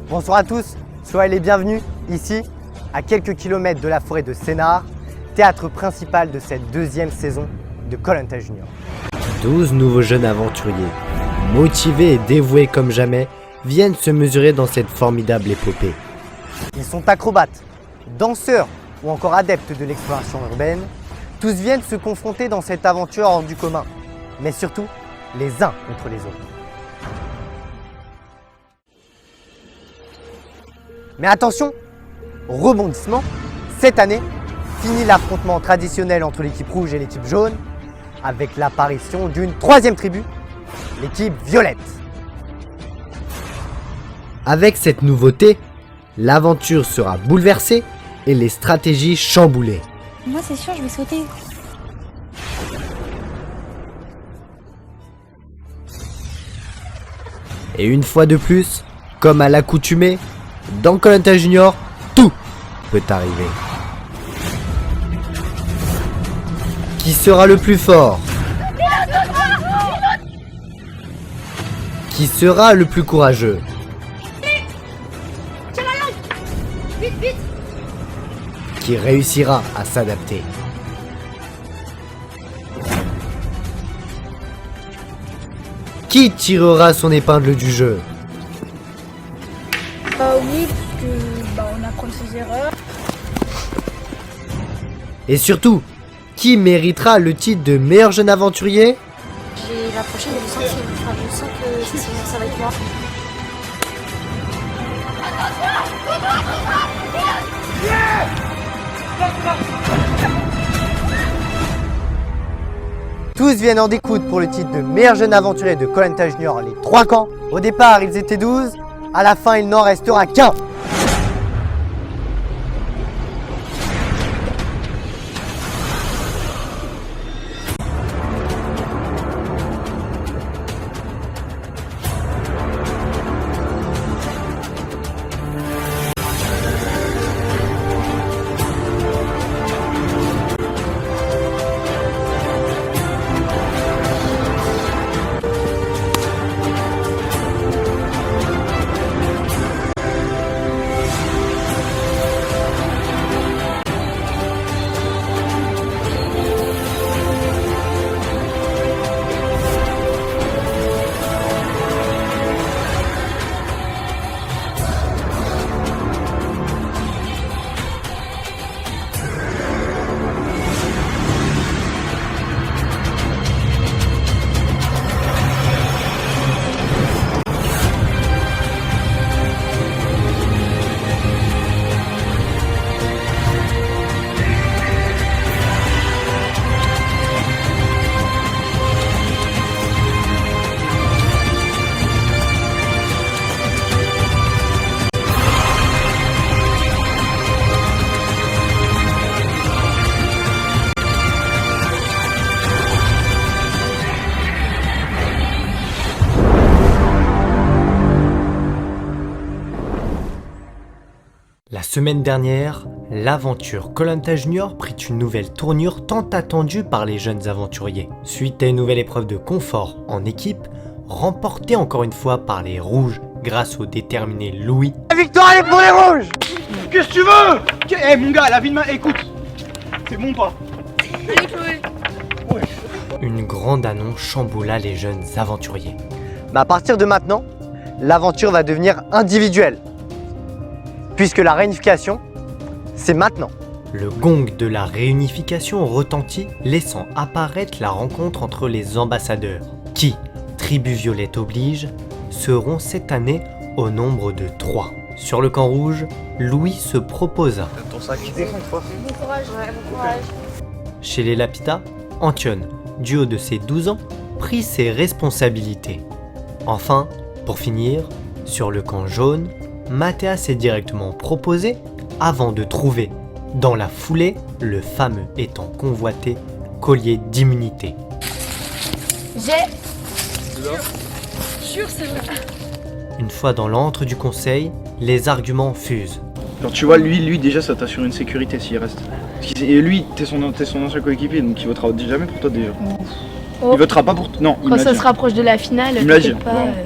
Bonsoir à tous, soyez les bienvenus ici, à quelques kilomètres de la forêt de Sénart, théâtre principal de cette deuxième saison de Koh Lanta Junior. 12 nouveaux jeunes aventuriers, motivés et dévoués comme jamais, viennent se mesurer dans cette formidable épopée. Ils sont acrobates, danseurs ou encore adeptes de l'exploration urbaine. Tous viennent se confronter dans cette aventure hors du commun, mais surtout les uns contre les autres. Mais attention, rebondissement, cette année, fini l'affrontement traditionnel entre l'équipe rouge et l'équipe jaune, avec l'apparition d'une troisième tribu, l'équipe violette. Avec cette nouveauté, l'aventure sera bouleversée et les stratégies chamboulées. Moi c'est sûr, je vais sauter. Et une fois de plus, comme à l'accoutumée, dans Koh Lanta Junior, tout peut arriver. Qui sera le plus fort? Qui sera le plus courageux? Qui réussira à s'adapter? Qui tirera son épingle du jeu? Oui, parce que on apprend de ses erreurs. Et surtout, qui méritera le titre de meilleur jeune aventurier? La prochaine, je sens que ça va être moi. Tous viennent en découdre pour le titre de meilleur jeune aventurier de Koh Lanta Junior, les 3 camps. Au départ, ils étaient 12, à la fin, il n'en restera qu'un. La semaine dernière, l'aventure Koh Lanta Junior prit une nouvelle tournure tant attendue par les jeunes aventuriers. Suite à une nouvelle épreuve de confort en équipe, remportée encore une fois par les rouges grâce au déterminé Louis. La victoire est pour les rouges! Qu'est-ce que tu veux? Eh mon gars, la vie de ma... Écoute, c'est bon pas? Une grande annonce chamboula les jeunes aventuriers. Mais à partir de maintenant, l'aventure va devenir individuelle. Puisque la réunification, c'est maintenant. Le gong de la réunification retentit, laissant apparaître la rencontre entre les ambassadeurs, qui, tribu violette oblige, seront cette année au nombre de 3. Sur le camp rouge, Louis se proposa. Ton sac qui défend toi. Bon courage, bon courage. Chez les Lapita, Antione, du haut de ses 12 ans, prit ses responsabilités. Enfin, pour finir, sur le camp jaune, Mathéa s'est directement proposé avant de trouver, dans la foulée, le fameux et tant convoité collier d'immunité. Sûr, c'est vrai. Une fois dans l'antre du conseil, les arguments fusent. Genre tu vois, lui déjà ça t'assure une sécurité s'il reste. Et lui, t'es son ancien coéquipier, donc il votera jamais pour toi déjà. Oh. Il votera pas pour toi. Non, il me Quand l'a ça dit. se rapproche de la finale, Il me l'a dit. t'inquiète pas. Ouais.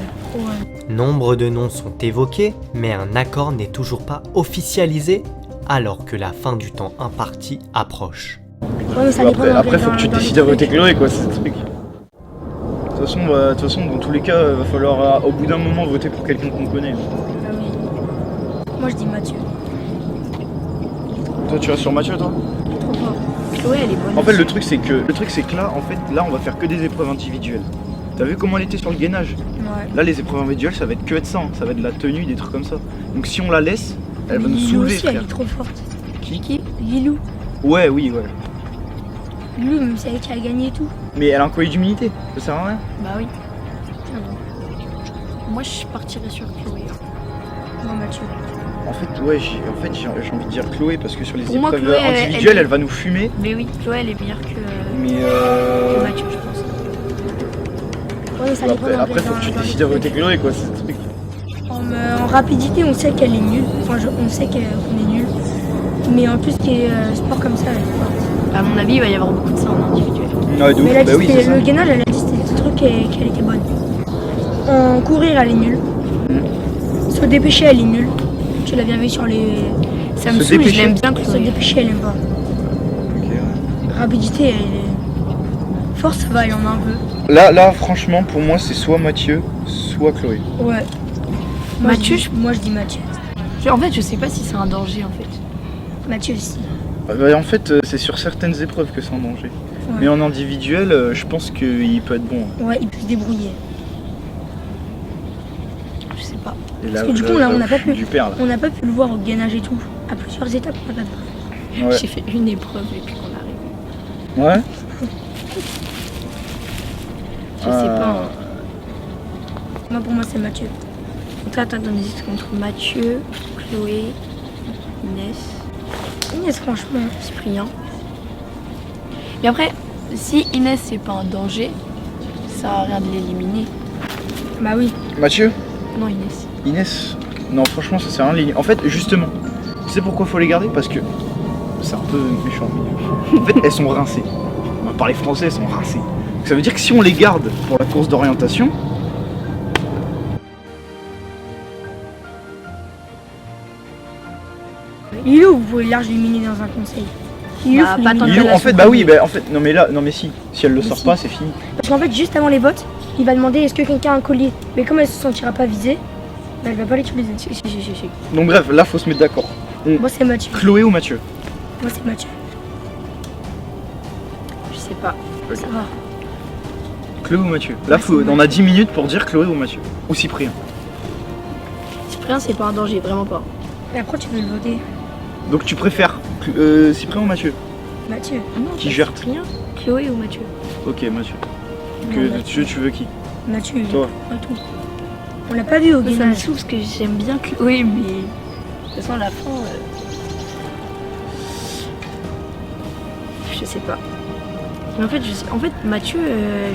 Non nombre de noms sont évoqués, mais un accord n'est toujours pas officialisé alors que la fin du temps imparti approche. Ouais, mais ça dépend Après, faut dans- que tu dans les décides à voter trucs. Chloé, quoi, c'est le truc. De toute façon, dans tous les cas, va falloir au bout d'un moment voter pour quelqu'un qu'on connaît. Ah oui. Moi je dis Mathieu. Toi, tu vas sur Mathieu, toi? Trop fort. Chloé elle est bonne. En fait, aussi. le truc, c'est que là, on va faire que des épreuves individuelles. T'as vu comment elle était sur le gainage? Ouais. Là, les épreuves individuelles, ça va être que être ça, hein. Ça va être de la tenue, des trucs comme ça. Donc si on la laisse, elle va nous Lilou soulever, aussi, elle frère. est trop forte. Qui? Lilou. Ouais, oui, ouais. Lilou, même c'est elle qui a gagné et tout. Mais elle a un collier d'humilité, ça sert à rien. Bah oui. Moi je partirais sur Chloé. Moi Mathieu. En fait, ouais, j'ai envie de dire Chloé parce que sur les Pour moi, épreuves Chloé, individuelles, elle- elle va nous fumer. Mais oui, Chloé elle est meilleure que Mais Mathieu je pense. Ouais, mais ça dépend après, faut que tu décides à voter Chloé, quoi, c'est le truc. En rapidité, on sait qu'elle est nulle. Enfin, on sait qu'on est nul. Mais en plus, qui est sport comme ça, elle est forte. À mon avis, il va y avoir beaucoup de ça en individuel. Ouais, de Mais ouf, elle a bah dit oui, que c'est ça. le gainage, elle a dit que c'était ce truc et qu'elle était bonne. En courir, elle est nulle. Se dépêcher, elle est nulle. Tu l'as bien vu sur les. Ça me Se saoule, je dépêcher. l'aime bien Se Chloé. dépêcher, elle aime pas. Ok, ouais. Rapidité, elle est. Force, ça va, il y en a un peu. Là, franchement, pour moi, c'est soit Mathieu, soit Chloé. Ouais. Mathieu, Moi, je dis Mathieu. En fait, je sais pas si c'est un danger en fait. Mathieu aussi. Bah, en fait, c'est sur certaines épreuves que c'est en danger. Ouais. Mais en individuel, je pense qu'il peut être bon. Ouais, il peut se débrouiller. Je sais pas. Et Parce que du coup, là, on n'a pas je suis pu. du père, là. On n'a pas pu le voir au gainage et tout. À plusieurs étapes, on n'a pas pu. Ouais. J'ai fait une épreuve et puis qu'on arrive. Ouais. Je sais pas. hein. Moi, pour moi, c'est Mathieu. Donc là, t'as donné entre Mathieu, Chloé, Inès, Inès, franchement. Cyprien. Mais après, si Inès c'est pas un danger, ça sert à rien de l'éliminer. Bah oui. Mathieu? Non, Inès. Inès? Non, franchement, ça sert à rien. En fait, justement, tu sais pourquoi faut les garder? Parce que c'est un peu méchant. Mais en fait, elles sont rincées. On va parler français, elles sont rincées. Donc, ça veut dire que si on les garde pour la course d'orientation, Lilou, vous pouvez large l'éliminer dans un conseil. Lilou, Bah, faut pas l'éliminer. tant Lilou, qu'elle a en fait, son bah oui, premier. bah en fait, non mais là, non mais si elle le Mais sort si. pas, c'est fini. Parce qu'en fait, juste avant les votes, il va demander est-ce que quelqu'un a un collier. Mais comme elle se sentira pas visée, bah, elle va pas l'utiliser. Si. Donc bref, là, faut se mettre d'accord. Moi, c'est Mathieu. Chloé ou Mathieu? Moi, c'est Mathieu. Je sais pas. Ça va. Chloé ou Mathieu? Là, Ouais, faut, c'est on a 10 minutes pour dire Chloé ou Mathieu. Ou Cyprien. Cyprien, c'est pas un danger, vraiment pas. Mais après, tu veux le voter. Donc tu préfères Cyprien ou Mathieu? Mathieu. Non, Qui pas gère? Cyprien, Chloé ou Mathieu. Ok, Mathieu. Donc Non, Mathieu. tu veux qui? Mathieu, Toi. pas tout. On l'a pas vu au Ça me gainage. saoule parce que j'aime bien Chloé, mais de toute façon, à la fin, je sais pas. Mais en fait, Mathieu,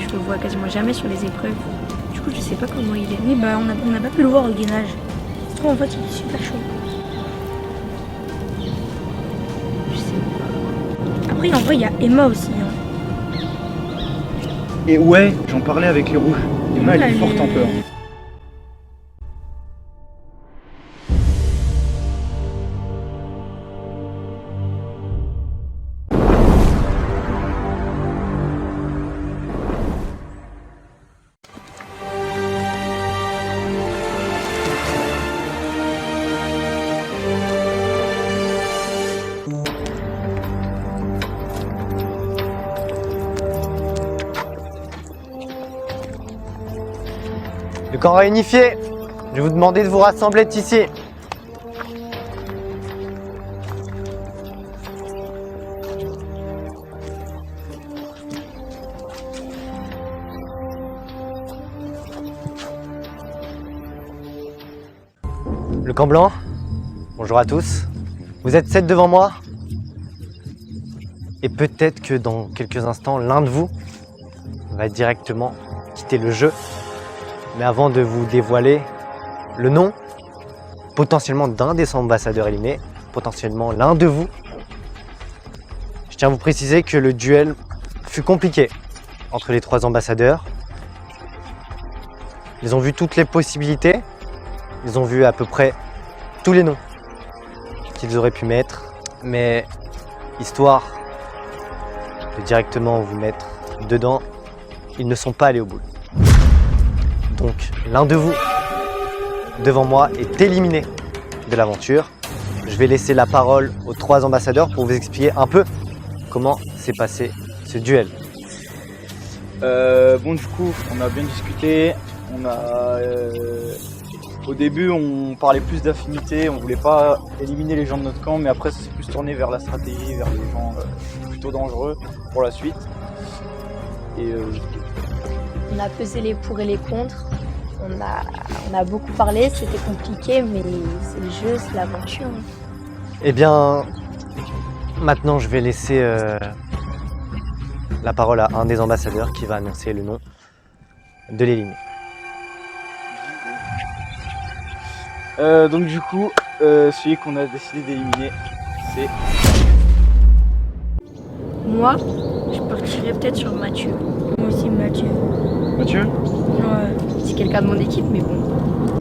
je le vois quasiment jamais sur les épreuves. Du coup, je sais pas comment il est. Oui, bah, on n'a pas pu le voir au gainage. Je trouve en fait, il est super chaud. Je sais pas. Après, en vrai, il y a Emma aussi. Hein. Et ouais, j'en parlais avec les rouges. Emma, elle est Elle forte un peu. hein. Le camp réunifié, je vais vous demander de vous rassembler ici. Le camp blanc, bonjour à tous. Vous êtes 7 devant moi. Et peut-être que dans quelques instants, l'un de vous va directement quitter le jeu. Mais avant de vous dévoiler le nom, potentiellement d'un des ambassadeurs éliminés, potentiellement l'un de vous, je tiens à vous préciser que le duel fut compliqué entre les 3 ambassadeurs. Ils ont vu toutes les possibilités, Ils ont vu à peu près tous les noms qu'ils auraient pu mettre, mais histoire de directement vous mettre dedans, ils ne sont pas allés au bout. Donc l'un de vous, devant moi, est éliminé de l'aventure. Je vais laisser la parole aux 3 ambassadeurs pour vous expliquer un peu comment s'est passé ce duel. Bon, du coup, on a bien discuté. Au début, on parlait plus d'affinité, on voulait pas éliminer les gens de notre camp, mais après, ça s'est plus tourné vers la stratégie, vers les gens plutôt dangereux pour la suite. Et On a pesé les pour et les contre. On a beaucoup parlé, c'était compliqué, mais c'est le jeu, c'est l'aventure. Eh bien, maintenant je vais laisser la parole à un des ambassadeurs qui va annoncer le nom de l'éliminé. donc du coup, celui qu'on a décidé d'éliminer, c'est... Moi, je partirais peut-être sur Mathieu. Moi aussi, Mathieu. Mathieu? Ouais, c'est quelqu'un de mon équipe, mais bon.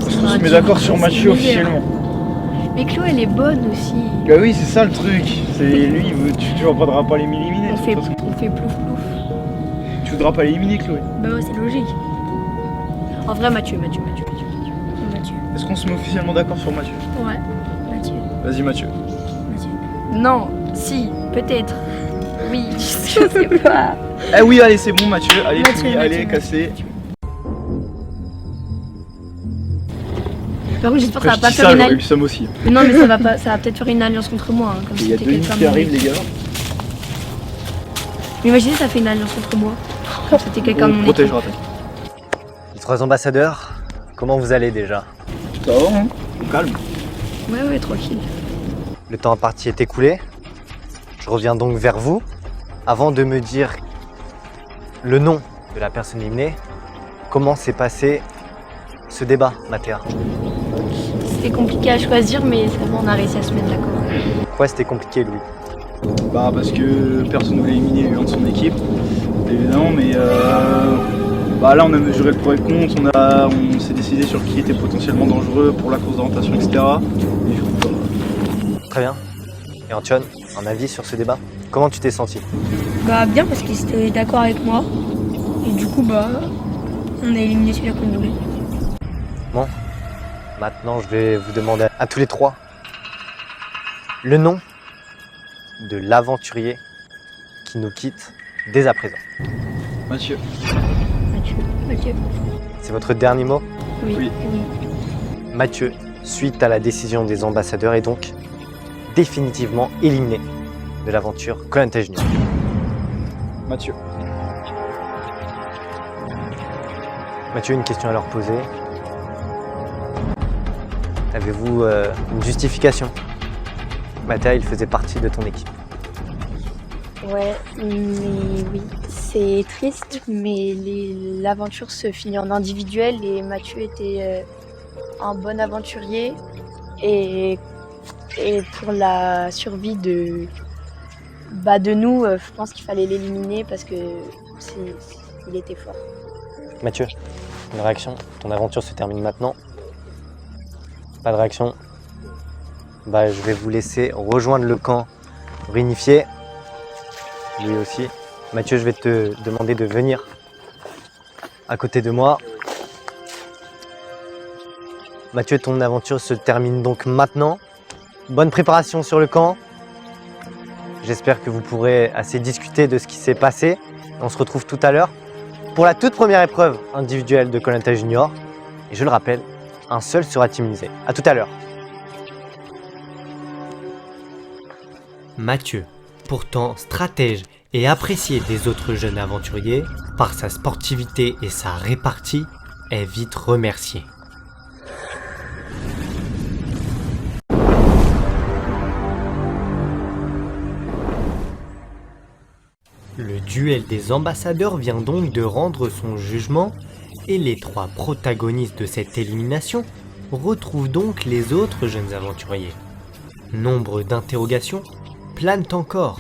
On se met d'accord sur Mathieu officiellement. Mais Chloé, elle est bonne aussi. Bah oui, c'est ça le truc. C'est lui, tu voudras pas l'éliminer. On de toute fait façon. plouf plouf. Tu voudras pas l'éliminer, Chloé. Bah ouais, c'est logique. En vrai, Mathieu. Est-ce qu'on se met officiellement d'accord sur Mathieu? Ouais, Mathieu. Vas-y, Mathieu. Non, si, peut-être. Oui, je sais pas. Eh oui, allez, c'est bon, Mathieu. Allez, Mathieu, fini, allez, cassé. Par contre, j'espère que ça va Je pas dis faire ça, une j'aurais eu alliance. Sam aussi. Mais non, mais ça va peut-être faire une alliance contre moi. Hein, comme Il y a si 2 c'était minutes quelqu'un qui de mon arrivent, les équipe. gars. Mais imaginez, ça fait une alliance contre moi. Comme si c'était quelqu'un de On mon protège équipe. Les 3 ambassadeurs, comment vous allez déjà? Ça va, hein? On calme. Ouais, tranquille. Le temps imparti est écoulé. Je reviens donc vers vous. Avant de me dire le nom de la personne éliminée, comment s'est passé ce débat, Mathéa? C'était compliqué à choisir, mais ça va, on a réussi à se mettre d'accord. Pourquoi c'était compliqué, Louis? Bah parce que personne ne voulait éliminer un de son équipe, évidemment, mais bah là on a mesuré le pour et le contre, on s'est décidé sur qui était potentiellement dangereux pour la course d'orientation, etc. Et du coup, Très bien. Et Antoine, un avis sur ce débat? Comment tu t'es senti? Bah, bien parce qu'ils étaient d'accord avec moi. Et du coup, bah, on a éliminé celui-là qu'on voulait. Bon, maintenant je vais vous demander à tous les 3 le nom de l'aventurier qui nous quitte dès à présent. Mathieu. Mathieu. C'est votre dernier mot? Oui. Mathieu, suite à la décision des ambassadeurs, est donc définitivement éliminé de l'aventure Koh-Lanta Junior. Mathieu. Mathieu, une question à leur poser. Avez-vous une justification? Mathéa, il faisait partie de ton équipe. Ouais, mais oui, c'est triste, mais l'aventure se finit en individuel et Mathieu était un bon aventurier et pour la survie de nous, je pense qu'il fallait l'éliminer parce que il était fort. Mathieu, une réaction? Ton aventure se termine maintenant. Pas de réaction? Bah, je vais vous laisser rejoindre le camp réunifié. Lui aussi. Mathieu, je vais te demander de venir à côté de moi. Mathieu, ton aventure se termine donc maintenant. Bonne préparation sur le camp. J'espère que vous pourrez assez discuter de ce qui s'est passé. On se retrouve tout à l'heure pour la toute première épreuve individuelle de Koh-Lanta Junior. Et je le rappelle, un seul sera immunisé. À tout à l'heure. Mathieu, pourtant stratège et apprécié des autres jeunes aventuriers, par sa sportivité et sa répartie, est vite remercié. Le duel des ambassadeurs vient donc de rendre son jugement et les 3 protagonistes de cette élimination retrouvent donc les autres jeunes aventuriers. Nombre d'interrogations planent encore.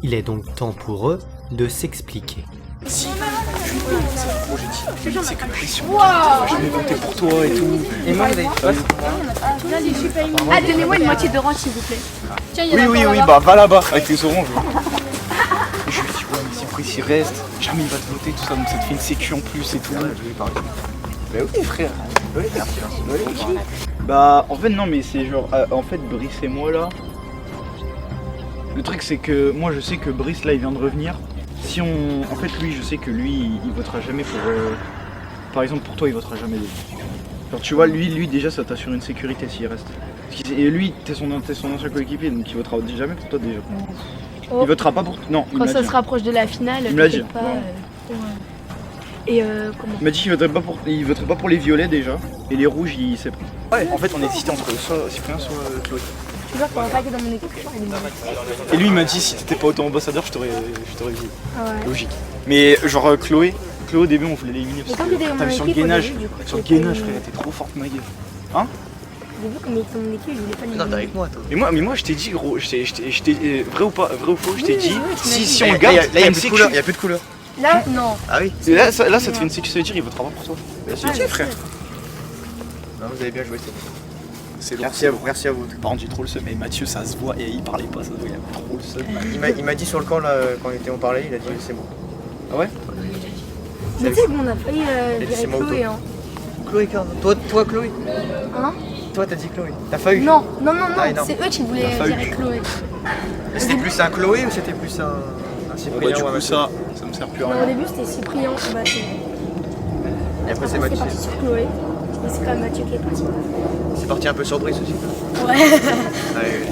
Il est donc temps pour eux de s'expliquer. Si, je peux, Bon, j'ai dit, c'est que pression. Je vais voter pour toi et tout. Et moi, vous avez Ah, donnez-moi une moitié d'orange s'il vous plaît. Tiens, il y en a Oui, encore oui, là-bas. bah va là-bas avec les oranges. Et je lui dis, ouais, mais si Brice il reste, jamais il va te voter, tout ça, donc ça te fait une sécu en plus et tout. Je lui ai parlé. Bah oui, frère. Oui, merci. Oui. Bah, en fait, non, mais c'est genre, en fait, Brice et moi là. Le truc, c'est que moi, je sais que Brice là, il vient de revenir. Si on. En fait, lui, je sais que lui, il votera jamais pour. Par exemple, pour toi, il votera jamais. Genre, tu vois, lui déjà, ça t'assure une sécurité s'il reste. Et lui, t'es son ancien coéquipier, donc il votera jamais pour toi déjà. Oh. Il votera pas pour. Non, il Quand m'a ça dit. se rapproche de la finale, Il me l'a dit. t'inquiète pas. Et comment Il m'a dit qu'il voterait pas pour les violets déjà, et les rouges, il sait pas. Ouais, en fait, on hésité entre soit Cyprien, soit Chloé. Tu vois, quand on pas été dans mon équipe, Et lui, il m'a dit si t'étais pas auto-ambassadeur, je t'aurais dit. Ah ouais. Logique. Mais genre, Chloé, au début, on voulait l'éliminer parce quand t'étais dans que mon t'avais sur le équipe, au gainage. début, du coup, Sur le t'étais gainage, pas frère, elle était trop forte, ma gueule. J'ai vu comme il était dans mon équipe, il voulait pas Non, t'es l'éliminer. avec moi, toi. Mais moi, je t'ai dit, gros, vrai ou faux, je t'ai dit, oui, tu m'as dit. si on le garde, Là, il t'as y a une plus de sécu. couleur. Il y a plus de couleur. Là, non. Ah oui. Et là, ça te fait une sécu, ça veut dire il votera pas pour toi. Bien sûr, frère. Non, vous avez bien joué. C'est Merci à vous. Merci à vous. Par contre, j'ai trop le seum, mais Mathieu, ça se voit, et il parlait pas, ça se voit, il a trop le seum. Il m'a dit sur le camp là, quand on parlait, il a dit c'est bon. Ah ouais? Mais tu sais qu'on a failli c'est virer moi Chloé, hein. Chloé, toi Chloé. Hein? Toi t'as dit Chloé. T'as failli. Non, Ah, non. c'est eux qui voulaient T'as failli. virer Chloé. Mais c'était plus un Chloé ou c'était plus un Bon, Cyprien bah, du ou un coup, Mathieu ça me sert plus à Non, au rien. début, c'était Cyprien qui battait. Et après c'est C'est Mathieu. parti sur Chloé. Et c'est quand même Mathieu qui est parti. C'est parti un peu sur Brice aussi. Ouais. Ouais.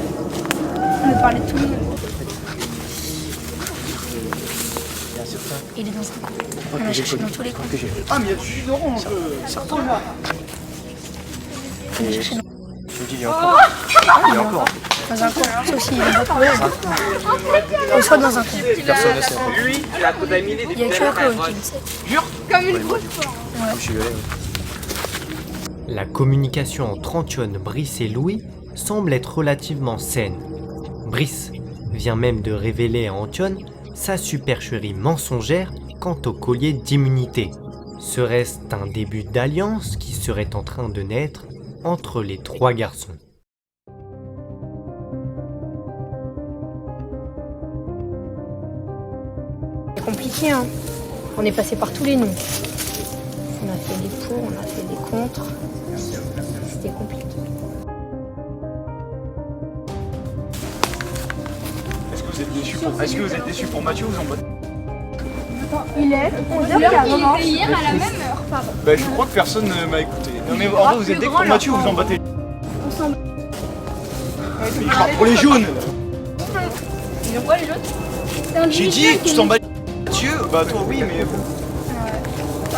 On a parlé de tout le monde. Il est dans un coin. On a cherché dans tous les coins. Ah, mais il y a du jus d'orange. Tu me dis il y a encore. Il y a encore. Dans un coin. Ça aussi, il est pas Chloé. On soit dans un coin. Personne ne sait. Il y a que Chloé qui le sait. Je suis allé. La communication entre Antione, Brice et Louis semble être relativement saine. Brice vient même de révéler à Antione sa supercherie mensongère quant au collier d'immunité. Serait-ce un début d'alliance qui serait en train de naître entre les trois garçons? C'est compliqué, hein. On est passé par tous les noms. On a fait des pour, on a fait des contre. C'était compliqué. Est-ce que vous êtes déçus pour Mathieu ou vous en battez? Il est 11h40. hier à la même heure, pardon. Bah, je crois que personne ne m'a écouté. Non, mais en vrai, vous êtes déçus pour Mathieu ou vous en battez? Il craque pour les jaunes. Ils ont quoi les autres? J'ai dit, tu t'en bats Mathieu? Bah, toi, oui, mais.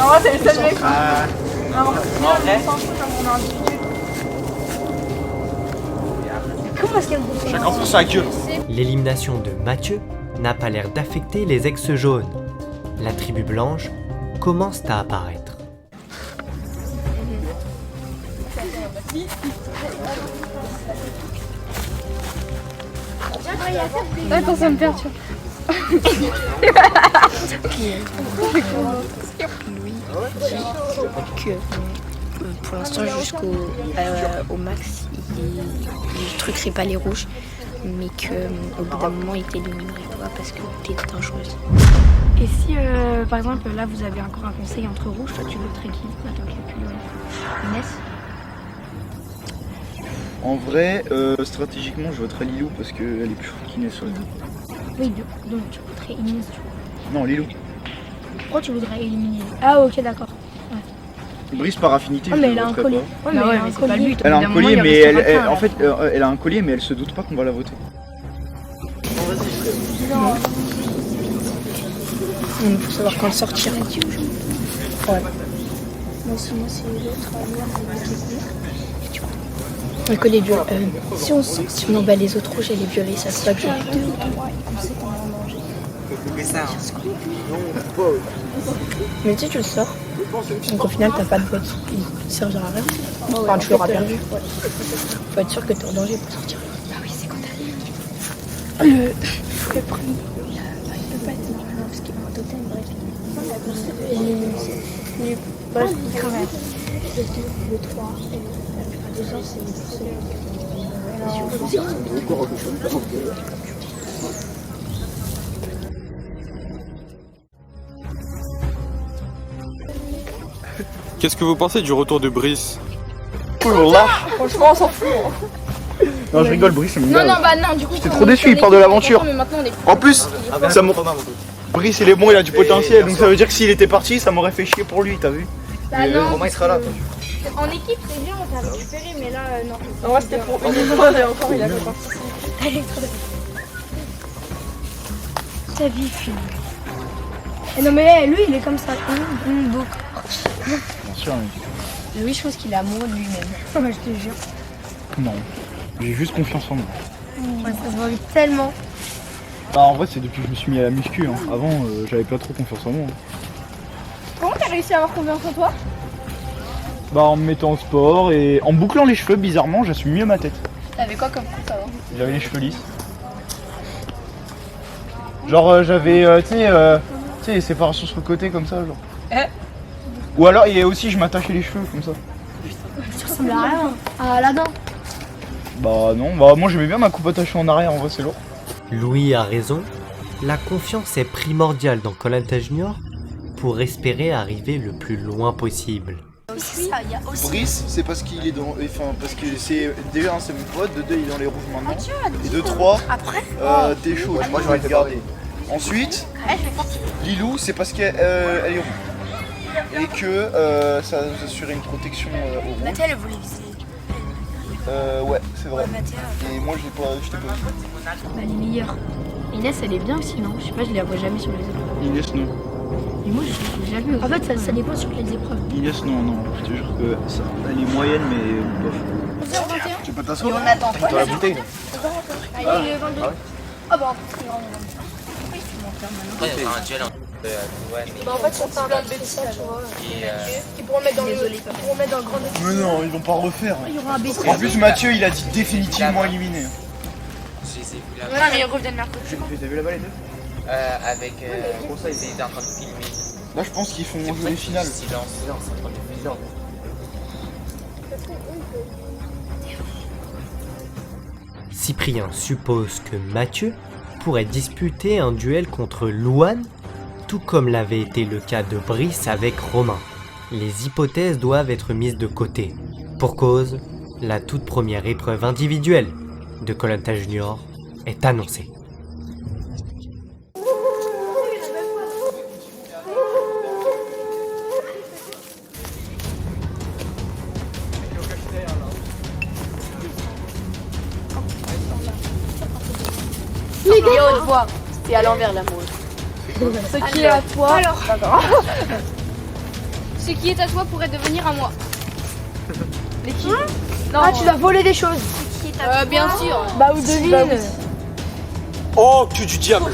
En vrai, c'est le seul mec. Ah, Comment est-ce qu'elle me chacun pour sa gueule. L'élimination de Mathieu n'a pas l'air d'affecter les ex-jaunes. La tribu blanche commence à apparaître. Attends, ça me perturbe. Que pour l'instant jusqu'au au max il truquerait pas les rouges, mais qu'au bout d'un moment il t'éliminerait toi parce que t'es dangereuse. Et si, par exemple, là, vous avez encore un conseil entre rouges, toi, tu voterais qui? Attends, qu'il n'y a plus de... Inès? En vrai, stratégiquement, je voterais Lilou parce qu'elle est plus forte qu'Inès sur les deux. Oui, donc tu voterais Inès, du coup. Non, Lilou. Pourquoi tu voudrais éliminer? Ah, ok, d'accord. Brice par affinité, Ah, je mais le elle a un voterais collier. pas. Ouais, mais elle a un c'est pas le collier. but. Elle a Au bout un d'un collier, moment, mais il restera en pas, fait, elle a un collier, mais elle se doute pas qu'on va la voter. Il faut savoir quand le sortir. Ouais. Moi c'est l'autre. Le collier violet. Si on emballe les autres rouges et les violets, ça se voit bien. Mais tu sais, tu le sors. Donc au final, t'as pas de vote. Il servira à rien. Enfin, tu l'auras perdu. Faut être sûr que t'es en danger pour sortir. Bah oui, c'est quand t'arrives. Le premier. Il peut pas être normalement parce qu'il y a un totem, bref. Bref, il crame. Le 3, et la plupart des gens, c'est le Qu'est-ce que vous pensez du retour de Brice? Franchement, on s'en fout. Non, je rigole, Brice, Non, bah non, du coup. J'étais trop déçu, il part de l'aventure. Mais maintenant, on est. En plus, ça Brice, il est bon, il a du potentiel. Donc ça veut dire que s'il était parti, ça m'aurait fait chier pour lui, t'as vu? Bah non. Romain il sera là. En équipe, c'est bien, on t'a récupéré, mais là, non. En vrai, c'était pour une fois, et encore, il a fait pas. Ta vie, fille. Et non, mais lui, il est comme ça. Beaucoup. Bien sûr, mec. Louis, je pense qu'il est amoureux de lui-même. Ouais, je te jure. Non. J'ai juste confiance en moi. Ouais, ça se voit tellement. Bah, en vrai, c'est depuis que je me suis mis à la muscu. Hein. Avant, j'avais pas trop confiance en moi. Comment t'as réussi à avoir confiance en toi? Bah, en me mettant au sport et en bouclant les cheveux, bizarrement, j'assume mieux ma tête. T'avais quoi comme coupe avant? J'avais les cheveux lisses. Genre, j'avais, tu sais, les séparations sur le côté comme ça, genre. Ou alors, et aussi, je m'attachais les cheveux comme ça. Ça ressemble à rien. À Aladdin. Bah, non, bah, moi j'aimais bien ma coupe attachée en arrière, en vrai, c'est lourd. Louis a raison, la confiance est primordiale dans Koh-Lanta Junior pour espérer arriver le plus loin possible. Brice, c'est parce qu'il est dans. Enfin, parce que c'est. Déjà, c'est mon pote, de deux, il est dans les rouges maintenant. Et de trois, t'es chaud, moi je vais te garder. Ensuite, Lilou, c'est parce qu'elle est rouge. Et que ça nous assurait une protection au rouge. Mathieu, elle voulait viser. Ouais, c'est vrai. Mathieu. Et moi, je t'ai pas vu. Bah, les meilleurs. Inès, elle est bien aussi, non? Je sais pas, je la vois jamais sur les épreuves. Inès, non. Et moi, je l'ai jamais vu. En fait, ça dépend sur quelles épreuves. Inès, non, je te jure que ça, elle est moyenne, mais bof. Tu peux t'asseoir? On attend. Dans la bouteille, là. Allez, le 22. Ah bah, c'est grand. Bah en fait, on fait plein de bêtises, tu vois. Ils pourront mettre dans le grand défi. Mais non, ils vont pas refaire. Il y aura un bêtise. En plus, Mathieu, il a dit définitivement éliminé. Non, mais ils reviennent mercredi. T'as vu la balle, les deux? Avec ça, ils étaient en train de filmer. Là, je pense qu'ils font jouer les finales. Silence, en train de filmer. Cyprien suppose que Mathieu pourrait disputer un duel contre Louane, tout comme l'avait été le cas de Brice avec Romain. Les hypothèses doivent être mises de côté. Pour cause, la toute première épreuve individuelle de Koh-Lanta Junior est annoncée. Les haute voix, c'est à l'envers l'amour. Ce qui est à toi. D'accord. Ce qui est à toi pourrait devenir à moi. Les qui? Non. Ah, tu dois voler des choses. Bien sûr. Bah, ou devine. Oh, que du diable!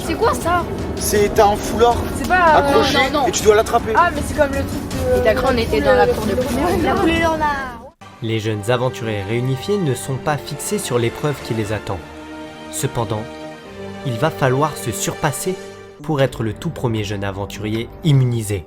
C'est quoi ça? T'as un foulard C'est pas. accroché non. et tu dois l'attraper. Ah, mais c'est comme le truc de. Et d'accord, on était dans la cour de primaire. La coulée en a. Les jeunes aventuriers réunifiés ne sont pas fixés sur l'épreuve qui les attend. Cependant, il va falloir se surpasser pour être le tout premier jeune aventurier immunisé.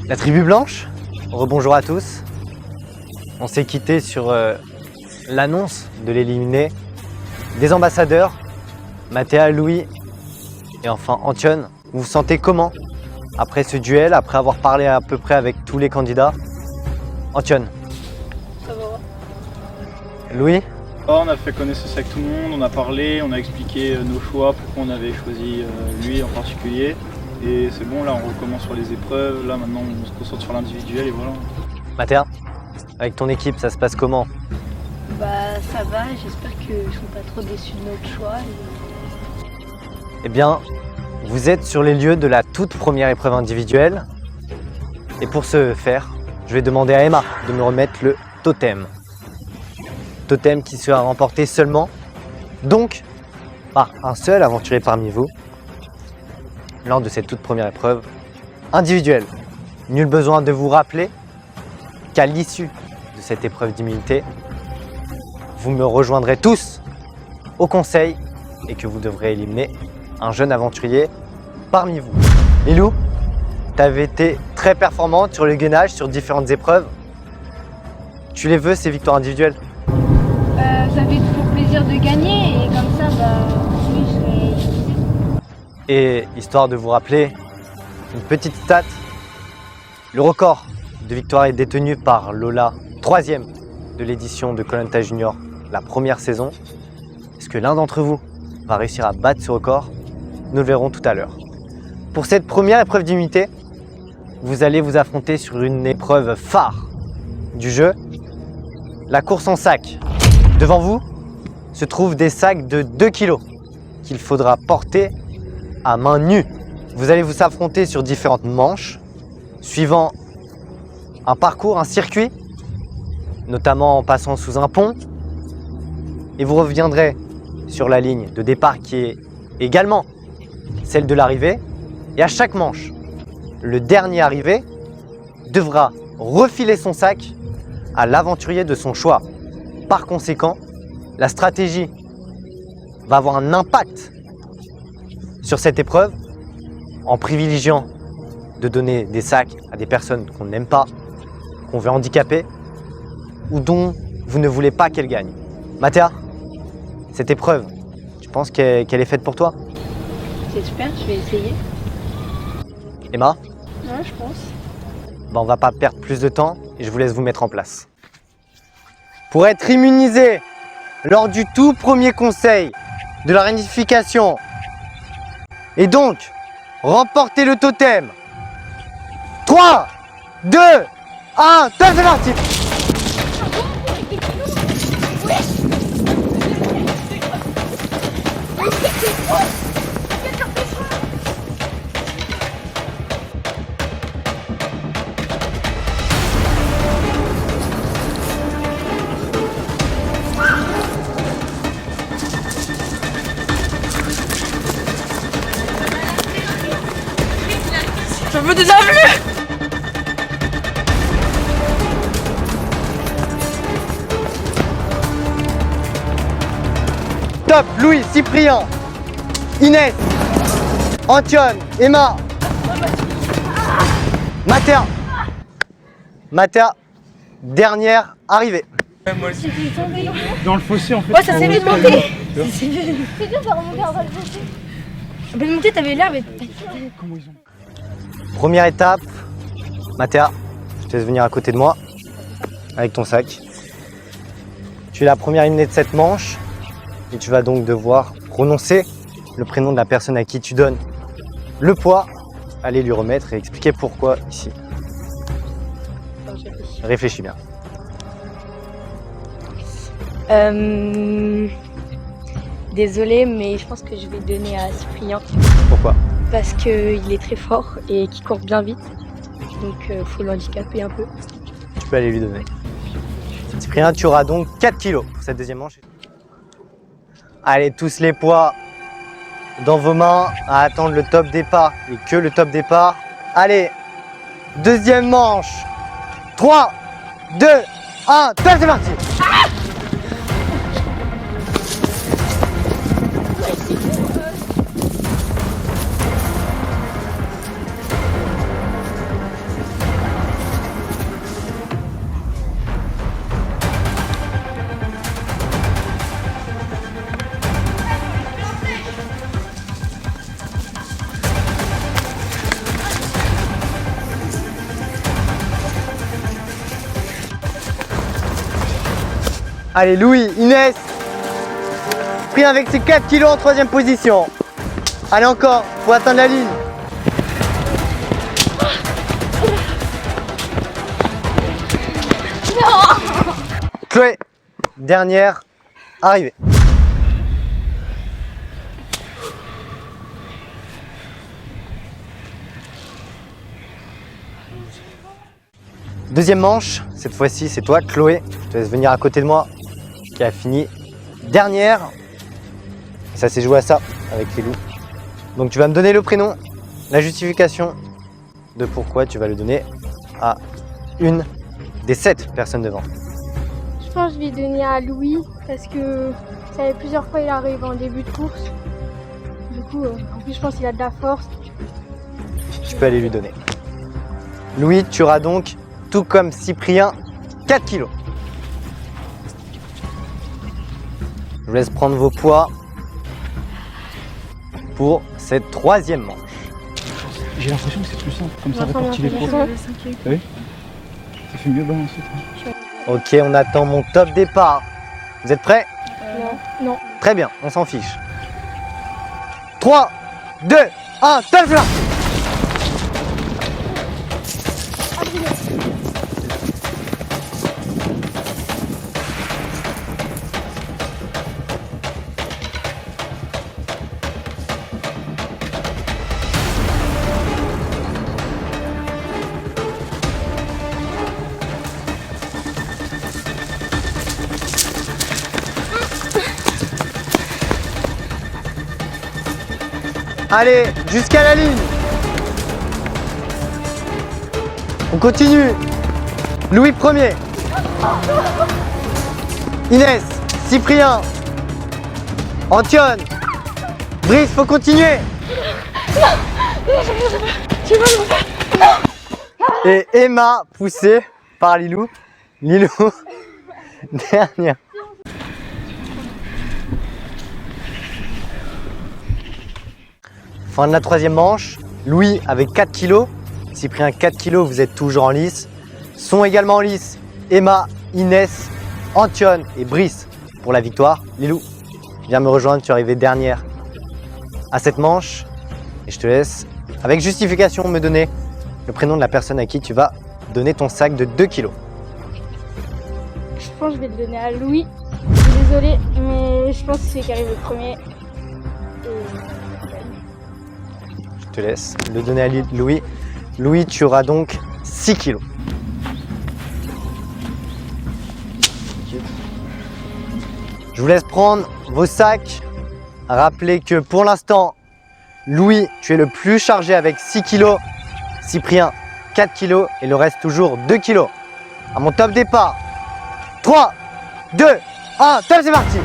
La tribu blanche, rebonjour à tous. On s'est quitté sur l'annonce de l'éliminer des ambassadeurs, Mathéa, Louis et enfin Antion. Vous vous sentez comment après ce duel, après avoir parlé à peu près avec tous les candidats? Antion. Ça va. Louis? On a fait connaissance avec tout le monde, on a parlé, on a expliqué nos choix, pourquoi on avait choisi lui en particulier. Et c'est bon, là on recommence sur les épreuves, là maintenant on se concentre sur l'individuel et voilà. Mathéa, avec ton équipe, ça se passe comment? Bah, ça va, j'espère qu'ils sont pas trop déçus de notre choix. Eh bien, vous êtes sur les lieux de la toute première épreuve individuelle. Et pour ce faire, je vais demander à Emma de me remettre le totem. Totem qui sera remporté seulement, donc, par un seul aventurier parmi vous, lors de cette toute première épreuve individuelle. Nul besoin de vous rappeler qu'à l'issue de cette épreuve d'immunité, vous me rejoindrez tous au conseil et que vous devrez éliminer un jeune aventurier parmi vous. Lilou, tu avais été très performante sur le gainage, sur différentes épreuves. Tu les veux, ces victoires individuelles? Ça fait toujours plaisir de gagner et comme ça, oui, je vais utiliser. Et histoire de vous rappeler, une petite stat, le record de victoire est détenu par Lola, 3e de l'édition de Koh-Lanta Junior, la première saison. Est-ce que l'un d'entre vous va réussir à battre ce record? Nous le verrons tout à l'heure. Pour cette première épreuve d'immunité, vous allez vous affronter sur une épreuve phare du jeu, la course en sac. Devant vous se trouvent des sacs de 2 kg qu'il faudra porter à main nue. Vous allez vous affronter sur différentes manches, suivant un parcours, un circuit, notamment en passant sous un pont. Et vous reviendrez sur la ligne de départ qui est également celle de l'arrivée. Et à chaque manche, le dernier arrivé devra refiler son sac à l'aventurier de son choix. Par conséquent, la stratégie va avoir un impact sur cette épreuve en privilégiant de donner des sacs à des personnes qu'on n'aime pas, qu'on veut handicaper ou dont vous ne voulez pas qu'elles gagnent. Mathéa, cette épreuve, tu penses qu'elle est faite pour toi? C'est super, je vais essayer. Emma? Ouais, je pense. On va pas perdre plus de temps et je vous laisse vous mettre en place. Pour être immunisé lors du tout premier conseil de la réunification et donc remporter le totem. 3, 2, 1, top, c'est parti! Je veux des avenues. Top, Louis, Cyprien, Inès, Antione, Emma, Mathéa. Mathéa, dernière arrivée. Dans le fossé en fait. Ouais, ça s'est vite monté. C'est dur de remonter en bas de fossé. Belle montée, t'avais l'air, mais. Comment ils ont? Première étape, Mathéa, je te laisse venir à côté de moi avec ton sac. Tu es la première éliminée de cette manche et tu vas donc devoir prononcer le prénom de la personne à qui tu donnes le poids, aller lui remettre et expliquer pourquoi ici. Réfléchis bien. Désolée, mais je pense que je vais donner à Cyprien Pourquoi? parce qu'il est très fort et qu'il court bien vite. Donc faut le handicaper un peu. Tu peux aller lui donner. Cyprien, tu auras donc 4 kilos pour cette deuxième manche. Allez, tous les poids dans vos mains à attendre le top départ et que le top départ. Allez, deuxième manche. 3, 2, 1, top, c'est parti! Allez, Louis, Inès, pris avec ses 4 kilos en troisième position. Allez encore, faut atteindre la ligne. Chloé, dernière arrivée. Deuxième manche, cette fois-ci c'est toi Chloé, je te laisse venir à côté de moi, qui a fini dernière. Ça s'est joué à ça avec les loups. Donc tu vas me donner le prénom, la justification de pourquoi tu vas le donner à une des 7 personnes devant. Je pense que je vais donner à Louis parce que ça fait plusieurs fois il arrive en début de course. Du coup, en plus je pense qu'il a de la force. Tu peux aller lui donner. Louis, tu auras donc, tout comme Cyprien, 4 kilos. Je vous laisse prendre vos poids pour cette troisième manche. J'ai l'impression que c'est plus simple, comme ça répartit les poids. Oui. Ça fait mieux balancer. Ok, on attend mon top départ. Vous êtes prêts? Non. Très bien, on s'en fiche. 3, 2, 1, top là. Allez, jusqu'à la ligne. On continue. Louis premier. Inès, Cyprien, Antione, Brice, faut continuer. Et Emma, poussée par Lilou. Lilou, dernière. Fin de la troisième manche, Louis avec 4 kilos, Cyprien 4 kilos, vous êtes toujours en lice. Sont également en lice Emma, Inès, Antione et Brice pour la victoire. Lilou, viens me rejoindre, tu es arrivée dernière à cette manche. Et je te laisse, avec justification, me donner le prénom de la personne à qui tu vas donner ton sac de 2 kilos. Je pense que je vais le donner à Louis. Je suis désolée, mais je pense que c'est qui arrive le premier. Je te laisse le donner à Louis. Louis, tu auras donc 6 kilos. Je vous laisse prendre vos sacs. Rappelez que pour l'instant, Louis, tu es le plus chargé avec 6 kilos. Cyprien, 4 kilos. Et le reste toujours 2 kilos. À mon top départ. 3, 2, 1, top, c'est parti!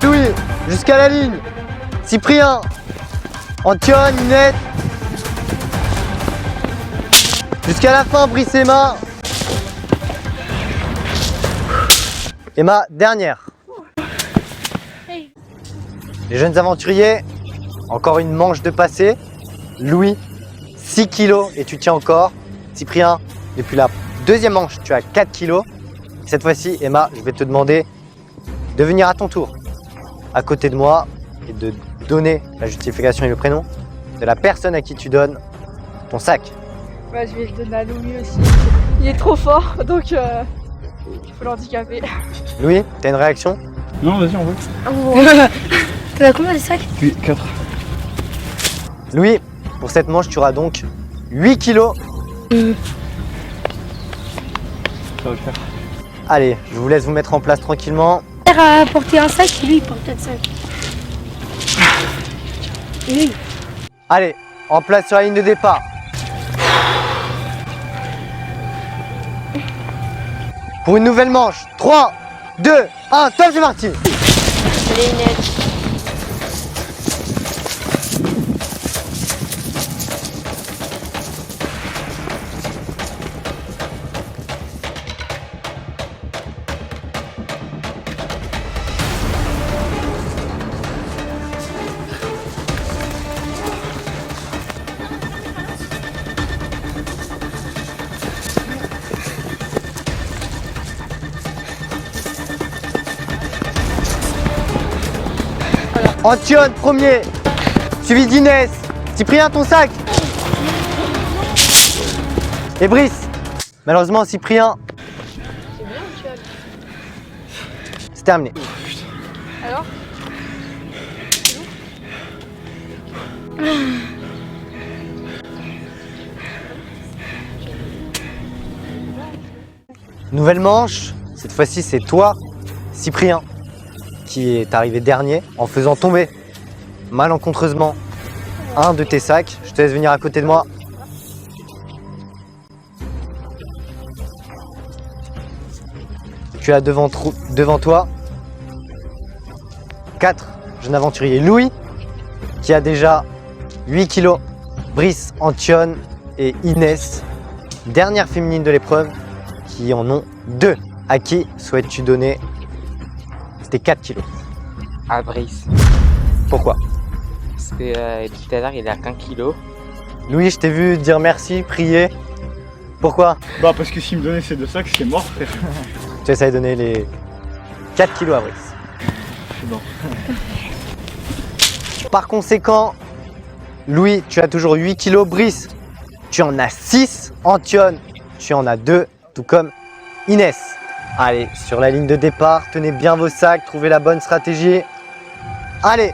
Louis, jusqu'à la ligne. Cyprien, Antione, Inès. Jusqu'à la fin, Brice, Emma. Emma, dernière. Les jeunes aventuriers, encore une manche de passé. Louis, 6 kilos et tu tiens encore. Cyprien, depuis la deuxième manche, tu as 4 kilos. Cette fois-ci, Emma, je vais te demander de venir à ton tour à côté de moi et de donner la justification et le prénom de la personne à qui tu donnes ton sac. Ouais, je vais le donner à Louis aussi. Il est trop fort, donc il faut l'handicaper. Louis, t'as une réaction? Non, vas-y, on veut. T'en as combien de sacs? Puis 4. Louis, pour cette manche, tu auras donc 8 kilos. Ça va le faire. Allez, je vous laisse vous mettre en place tranquillement. À porter un sac, lui il porte 4 sacs. Oui. Allez, en place sur la ligne de départ. Pour une nouvelle manche. 3, 2, 1, top, c'est parti. Allez, Inès. Antione, premier. Suivi d'Inès. Cyprien, ton sac. Et Brice, malheureusement Cyprien, C'est bien, tu as. c'est terminé. Alors? Nouvelle manche, cette fois-ci c'est toi, Cyprien, qui est arrivé dernier en faisant tomber malencontreusement un de tes sacs. Je te laisse venir à côté de moi. Tu as devant toi 4 jeunes aventuriers. Louis, qui a déjà 8 kilos. Brice, Antion et Inès, dernière féminine de l'épreuve, qui en ont 2. À qui souhaites-tu donner tes 4 kilos? À Brice. Pourquoi? Parce que tout à l'heure, il a qu'un kilo. Louis, je t'ai vu dire merci, prier. Pourquoi? Bah parce que s'il me donnait ces 2 sacs, c'est mort frère. Tu essaies de donner les 4 kilos à Brice. C'est bon. Par conséquent, Louis, tu as toujours 8 kilos. Brice, tu en as 6. Antion, tu en as 2, tout comme Inès. Allez, sur la ligne de départ, tenez bien vos sacs, trouvez la bonne stratégie. Allez,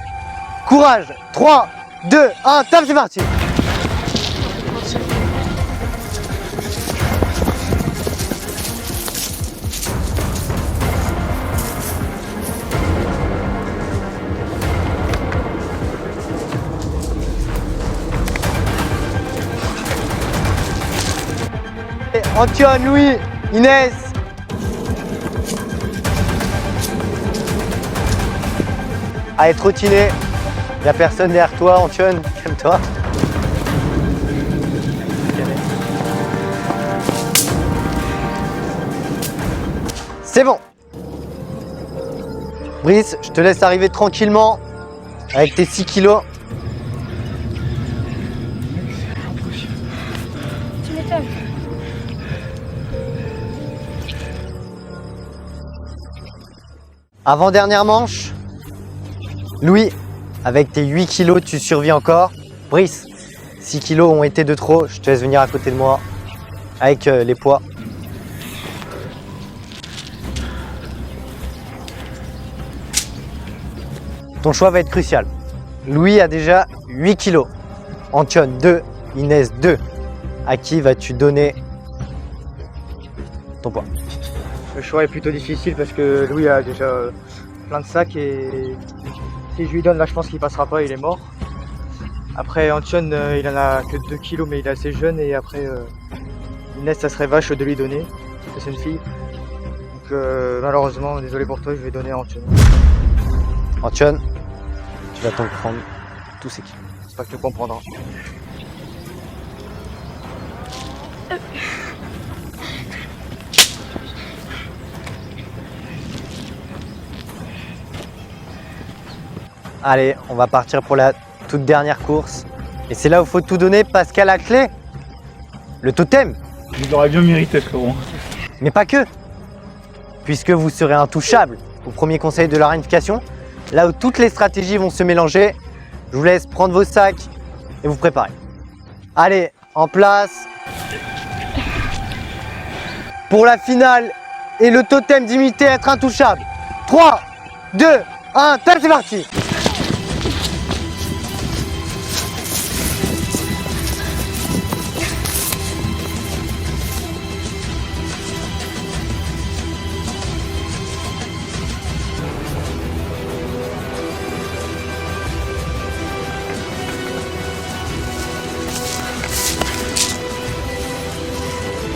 courage. 3, 2, 1, top, c'est parti. Antion, Louis, Inès. Allez, trottiner. Il n'y a personne derrière toi, Antion, calme-toi. C'est bon. Brice, je te laisse arriver tranquillement avec tes 6 kilos. Tu m'étonnes. Avant-dernière manche. Louis, avec tes 8 kilos, tu survis encore. Brice, 6 kilos ont été de trop. Je te laisse venir à côté de moi avec les poids. Ton choix va être crucial. Louis a déjà 8 kilos. Antion 2, Inès 2. À qui vas-tu donner ton poids? Le choix est plutôt difficile parce que Louis a déjà plein de sacs et si je lui donne là je pense qu'il passera pas, il est mort. Après Antion il en a que 2 kilos mais il est assez jeune et après Inès ça serait vache de lui donner parce que c'est une fille. Donc malheureusement désolé pour toi je vais donner à Antion. Antion, tu vas t'en prendre tous ces kilos. J'espère que tu comprendras. Allez, on va partir pour la toute dernière course. Et c'est là où il faut tout donner parce qu'à la clé, le totem. Il l'aurait bien mérité frérot. Mais pas que. Puisque vous serez intouchable au premier conseil de la réunification. Là où toutes les stratégies vont se mélanger. Je vous laisse prendre vos sacs et vous préparer. Allez, en place. Pour la finale et le totem d'imiter être intouchable. 3, 2, 1, top, c'est parti.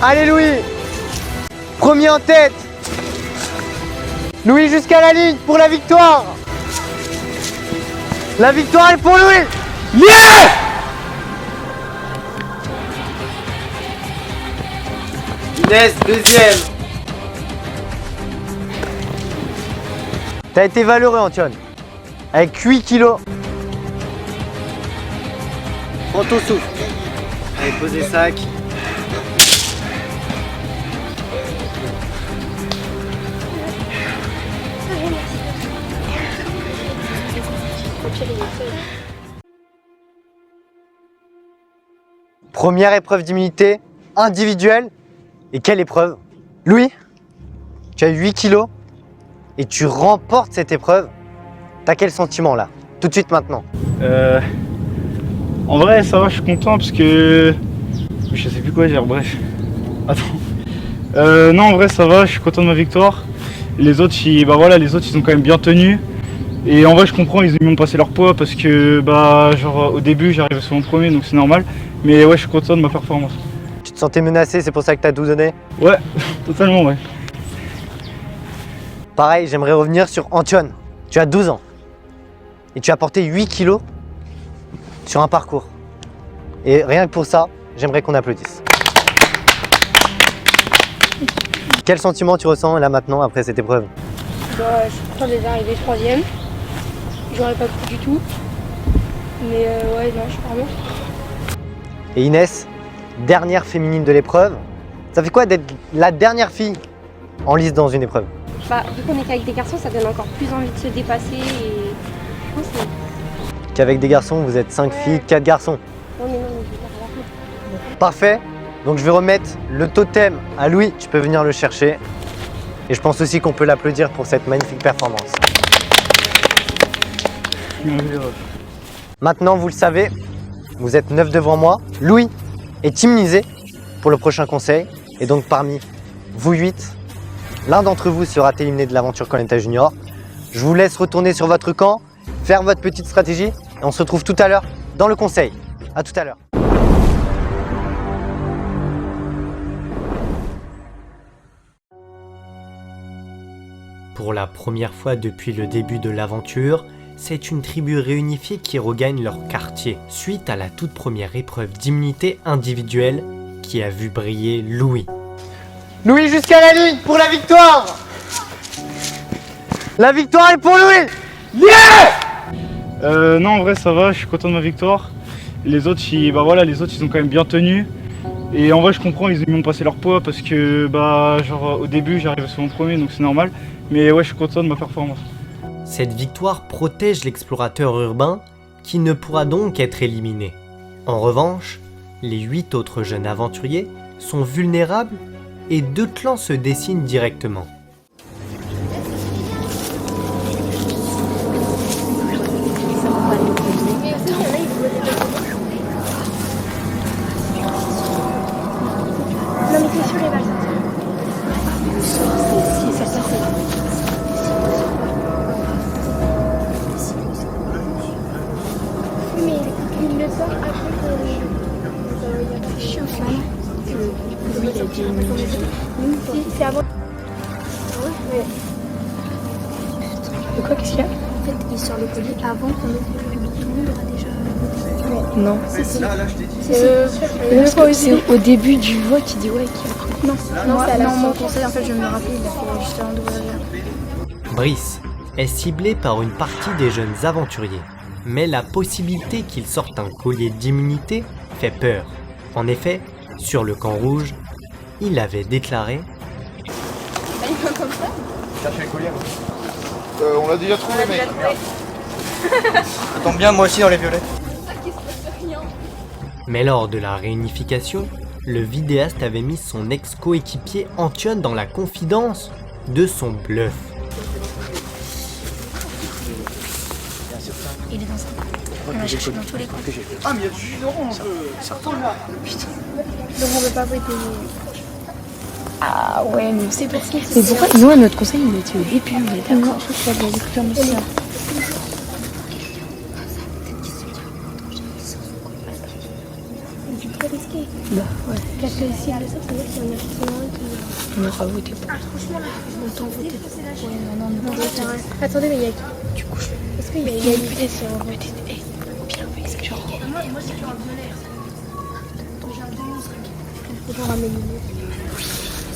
Allez Louis, premier en tête. Louis jusqu'à la ligne pour la victoire. La victoire est pour Louis. Yeah! Inès, deuxième. T'as été valeureux Antion, avec 8 kilos. Prends ton souffle. Allez, pose les sacs. Première épreuve d'immunité, individuelle. Et quelle épreuve! Louis, tu as 8 kilos et tu remportes cette épreuve. T'as quel sentiment là? Tout de suite maintenant. En vrai, ça va, je suis content parce que. Je sais plus quoi dire, bref. Attends. Non, en vrai, ça va, je suis content de ma victoire. Les autres, ils ont quand même bien tenu. Et en vrai, je comprends, ils m'ont passé leur poids parce que, au début, j'arrivais souvent premier, donc c'est normal. Mais ouais, je suis content de ma performance. Tu te sentais menacé, c'est pour ça que t'as tout donné? Ouais, totalement, ouais. Pareil, j'aimerais revenir sur Antoine. Tu as 12 ans et tu as porté 8 kilos sur un parcours. Et rien que pour ça, j'aimerais qu'on applaudisse. Quel sentiment tu ressens là maintenant après cette épreuve? Je suis content d'être arrivé 3ème. J'aurais pas cru du tout. Mais ouais, non, je suis vraiment. Et Inès, dernière féminine de l'épreuve. Ça fait quoi d'être la dernière fille en lice dans une épreuve? Vu qu'on est qu'avec des garçons, ça donne encore plus envie de se dépasser. Et je pense que Qu'avec des garçons, vous êtes 5 filles, 4 garçons. non, mais je vais faire Parfait. Donc je vais remettre le totem à Louis. Tu peux venir le chercher. Et je pense aussi qu'on peut l'applaudir pour cette magnifique performance. Maintenant, vous le savez, vous êtes 9 devant moi. Louis est immunisé pour le prochain conseil. Et donc parmi vous 8, l'un d'entre vous sera éliminé de l'aventure Koh-Lanta Junior. Je vous laisse retourner sur votre camp, faire votre petite stratégie. Et on se retrouve tout à l'heure dans le conseil. À tout à l'heure. Pour la première fois depuis le début de l'aventure, c'est une tribu réunifiée qui regagne leur quartier, suite à la toute première épreuve d'immunité individuelle qui a vu briller Louis. Louis jusqu'à la ligne pour la victoire! La victoire est pour Louis! Yeah! Non, en vrai, ça va, je suis content de ma victoire. Les autres, ils ont quand même bien tenu. Et en vrai, je comprends, ils m'ont passé leur poids parce que, au début, j'arrivais souvent premier, donc c'est normal. Mais ouais, je suis content de ma performance. Cette victoire protège l'explorateur urbain qui ne pourra donc être éliminé. En revanche, les 8 autres jeunes aventuriers sont vulnérables et 2 clans se dessinent directement. Non, mais t'es sûr, il va le sortir. Si, ça sort. Mais il le sort après que. C'est chiant, ça. Oui, il a dit. C'est avant. Ouais. De quoi, qu'est-ce qu'il y a? En fait, il sort le collier avant qu'on ait tout le monde aura déjà. Non. C'est au début du vote, il dit ouais qu'il a pris. Non, C'est à la fin. Mon conseil, en fait, je me rappelle, il a fait juste avant d'ouvrir. Brice est ciblé par une partie des jeunes aventuriers, mais la possibilité qu'il sorte un collier d'immunité fait peur. En effet, sur le camp rouge, il avait déclaré Cherchez le collier. On l'a déjà trouvé, mec. Ça tombe bien, moi aussi dans les violets. Mais lors de la réunification, le vidéaste avait mis son ex-coéquipier Antoine dans la confidence de son bluff. Il est dans ça. On l'a cherché dans tous les coins. Ah, mais il y a du jus d'orange. Ça retombe là. Donc on veut pas voter. Ah ouais, mais c'est parce que mais pourquoi nous à notre conseil il était au début, on était d'accord. Je crois qu'il y a des couleurs aussi. Du trop risqué. Bah ouais, Parce que si elle le sort, ça veut dire qu'il y en a forcément un qui. on aura voté pour. Franchement, là, Autant voter. Ouais, non, on va faire un. Attendez, mais il y a qui? Du coup, est-ce qu'il y a une idée sur le vote? Bien, parce que genre. Moi, c'est sur un violet. J'ai un demi. Il faut ramener une.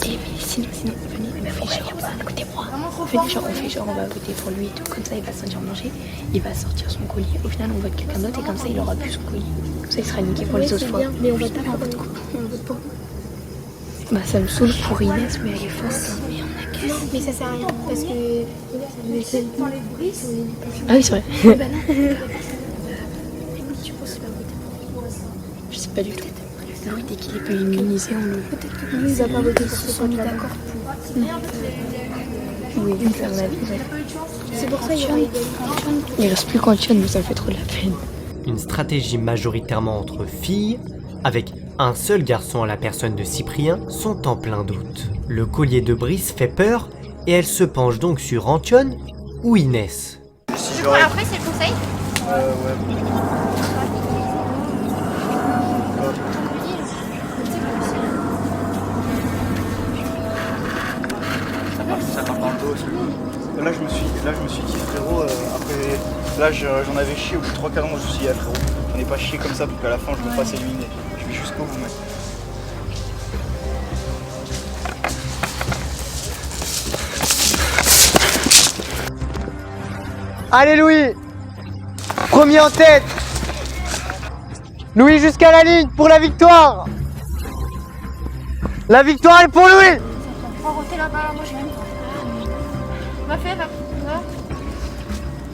Mais sinon, venez, écoutez-moi. On fait genre, on va voter pour lui et tout, comme ça il va se sentir manger, il va sortir son collier, au final on vote quelqu'un d'autre et comme ça il aura plus son collier. Comme ça il sera niqué pour les autres fois. Mais on vote pas pour votre coup. On vote pour. Bah ça me saoule pour Inès, mais elle est forte. Mais on a qu'à. Mais ça sert à rien parce que. Dans les bruits, Ah oui, c'est vrai. bah non. Tu penses qu'il va voter pour. Je sais pas du tout. Louis, dès qu'il est pas immunisé, on le... Peut-être que lui, il va pas voter pour ce sont mis pote-là. d'accord pour... Oui, à mon avis, ouais. C'est pour ça qu'il y aura égalité. Il reste plus qu'Antoine, mais ça me fait trop de la peine. Une stratégie majoritairement entre filles, avec un seul garçon à la personne de Cyprien, sont en plein doute. Le collier de Brice fait peur et elle se penche donc sur Antione ou Inès. Si Je prends après, c'est le conseil. Ça part dans le dos. Là je me suis dit frérot, après là j'en avais chié au bout de 3 quarts d'heure, je me suis dit frérot, j'en ai pas chié comme ça pour qu'à la fin je me fasse éliminer. Je vais jusqu'au bout mec. Allez Louis, premier en tête. Louis jusqu'à la ligne pour la victoire. La victoire est pour Louis. On va roter là-bas, moi je vais. Va faire, va.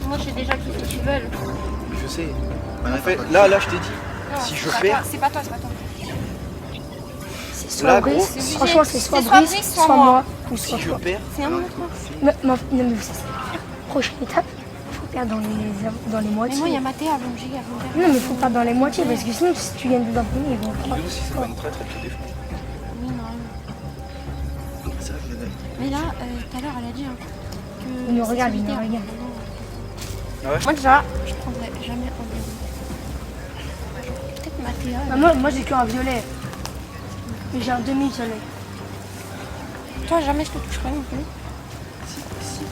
Moi j'ai déjà kiffé ce que tu veux. Je sais. En fait, là je t'ai dit, si je perds, C'est pas toi, c'est pas toi. C'est soit là Brice, gros, franchement, c'est soit C'est soit Brice, Brice, soit soit moi, ou si soit je toi. perds, C'est un autre. Non, mais c'est ça. Prochaine étape, il faut perdre dans les Mais moitiés. moi il y a Mathéa, donc j'ai gardé. Non, mais il faut perdre dans les moitiés, parce que sinon, si tu gagnes dedans premier, ils vont croire. nous aussi c'est pas une traître et tu défends. Oui, non. C'est vrai que Mais là, tout à l'heure, elle a dit que. Il nous regarde, il nous c'était regarde. Ah ouais. Moi déjà, je prendrais jamais en déroulant. Peut-être Mathéa. Bah, moi j'ai qu'un violet. Mais j'ai un demi-violet. Toi, jamais je te toucherai non plus.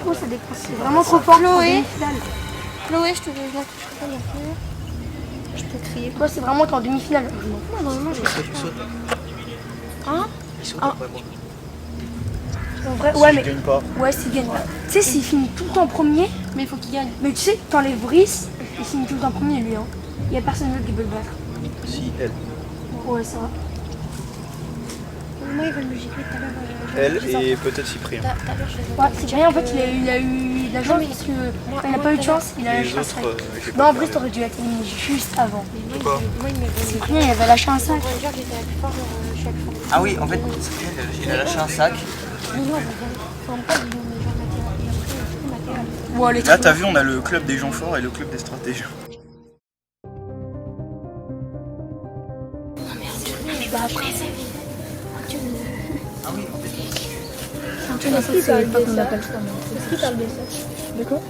Oh, ça dépend. C'est vraiment trop fort. Chloé. en demi-finale. Chloé, je la toucherai pas non plus. Je peux crier. Toi, c'est vraiment qu'en demi-finale. Non, normalement, je il saute. Hein Il saute Ah. après moi. En vrai, Si ouais, je mais. gagne pas. Ouais, s'il gagne. Tu sais, s'il finit tout le temps premier, Mais il faut qu'il gagne. mais tu sais, t'enlèves Brice, il finit tout le temps premier, lui. Hein. Il y a personne d'autre qui peut le battre. Si elle. Ouais, ça va. Moi, ils veulent me gifler tout à l'heure. Elle et peut-être Cyprien. Tout à l'heure, je les ai Ouais, c'est bien, en fait, il a eu de la chance parce que quand il n'a pas eu de chance, il a Les lâché un sac. autres, j'ai Non, pas en vrai, regardé. t'aurais dû être éliminé juste avant. Pourquoi Moi, il m'a donné. Cyprien, il avait lâché un sac. Ranger, j'étais la plus forte, je suis la plus forte. Ah oui, en fait, il a lâché un sac. Mais non, enfin, pas Guillaume, mais genre Mathéa. Et après, Mathéa. Bon, allez, Là t'as vu, on a le club des gens forts et le club des stratèges. bah après, Est-ce qu'il parle de ça Est-ce qu'il parle de ça de quoi?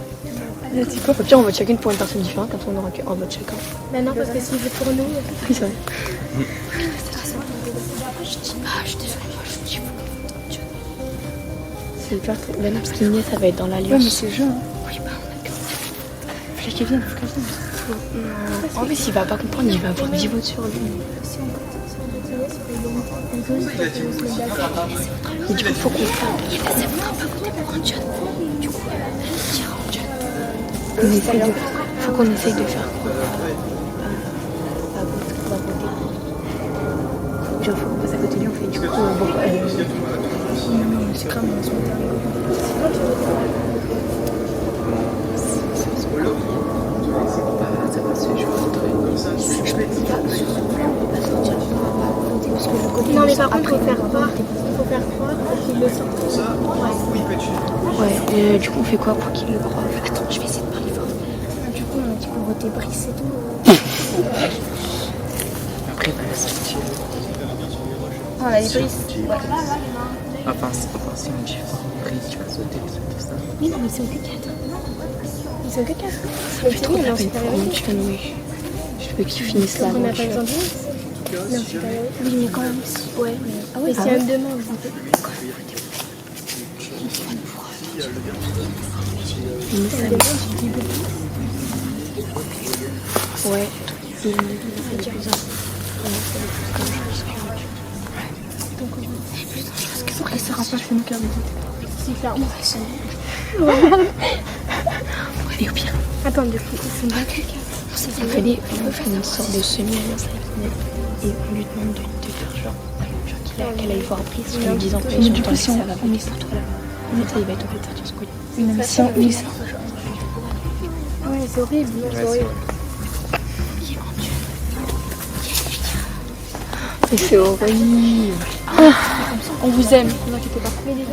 Au pire, on vote chacune pour une personne différente, comme ça on aura qu'un vote chacun. Mais non, parce que s'il veut pour nous, Oui, c'est vrai. C'est hyper très bien parce qu'Inès, ça va être dans l'alliance. Ouais, mais c'est le jeu. Hein. Oui, bah on a que. Faut qu'elle vienne, faut qu'elle vienne. En plus, il va pas comprendre, il va avoir 10 votes sur lui. Et du coup, faut qu'on fasse. Il va pas voter pour Antione. Du coup, on essaye de. Faut qu'on essaye de faire quoi? Pas voter. Genre, faut qu'on passe à côté de lui, on fait du coup. Non, c'est grave, on se met non, mais par contre, il faut faire croire qu'il le sent. Ouais, du coup, on fait quoi pour qu'il le croie? Attends, je vais essayer de parler fort. Du coup, on a dit qu'on votait Brice et tout. Après, bah, c'est utile. Ah, on a dit Brice. Ouais. Enfin, si on dit Brice, tu vas sauter, tout ça. Oui, non, mais ils sont que 4. Ils sont que 4. Je suis trop la peine pour Antione, oui. Je veux qu'il finisse là. On n'a pas besoin de Brice. Non, c'est pas vrai. Oui, mais quand même. Ouais. Ah ouais, c'est un demande. Ouais. Elle sera pas fait mon cœur de c'est clairement. Et au pire, Attends, du coup, ils sont pas que 4. on fait une sorte de semi-alliance avec Inès et on lui demande de faire genre qu'elle aille voir Brice en lui disant que son temps ça va pas. Mais ça, il va être obligé de sortir ce collier. Une mission, oui, ça. Ouais, c'est horrible. C'est horrible. C'est horrible. On vous aime, ne vous inquiétez pas. Mais déjà,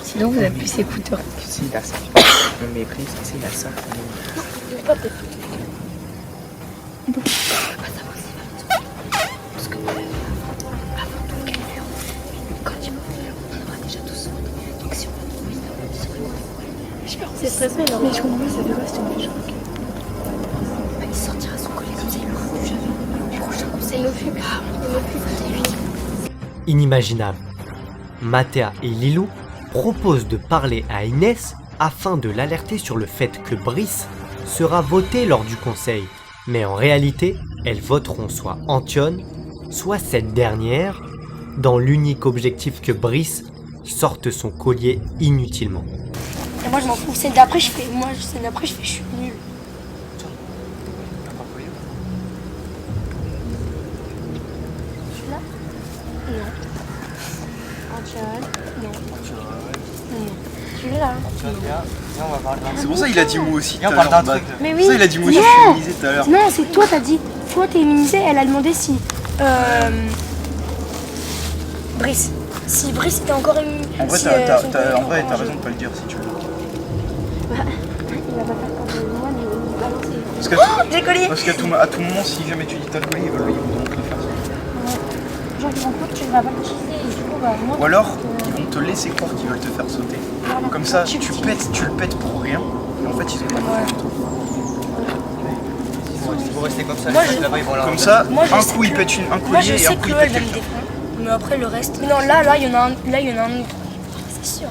sinon vous avez plus ses écouteurs. Si, la ça. Le méprise, c'est la ça. c'est stressant, il mais je comprends pas, ça fait quoi, c'était méchant. Il sortira son collier comme ça, il l'aura plus jamais. Le prochain conseil, Inimaginable. Mathéa et Lilou proposent de parler à Inès afin de l'alerter sur le fait que Brice sera voté lors du conseil. Mais en réalité, elles voteront soit Antione, soit cette dernière, dans l'unique objectif que Brice sorte son collier inutilement. Et moi je m'en fous, scène d'après je fais, je suis nulle. Celui-là? Non. Antione? Non. Non. Celui-là? C'est pour ça qu'il a dit moi aussi. Et on parle d'un truc. Mais C'est oui. pour ça il a dit moi aussi, je suis féminisé tout à l'heure. Non, c'est toi, t'as dit. Toi, t'es immunisé, elle a demandé si. Brice. Si Brice était encore immunisé. En vrai, si, t'as son collègue raison de pas le dire si tu veux. Il va pas faire comme moi, mais il va balancer. Parce qu'à J'ai collier. parce qu'à tout moment, si jamais tu dis t'as le collier, ils vont donc le faire. Genre, ils vont croire que tu vas pas l'utiliser et du coup, bah, moi. Ou alors, ils vont te laisser croire qu'ils veulent te faire sauter. Voilà. Comme ça, tu le pètes pour rien. Et en fait, ils ont pas fait pour toi. Si vous restez comme ça, Moi, les mecs je- là-bas ils vont la Comme ça, Moi, je un sais coup il que- pète un Moi, collier je et sais un que coup il Chloé, elle pète va me quelqu'un. défendre. Mais après, le reste. Non, là, il y en a un. Là, il y en a un autre. C'est sûr.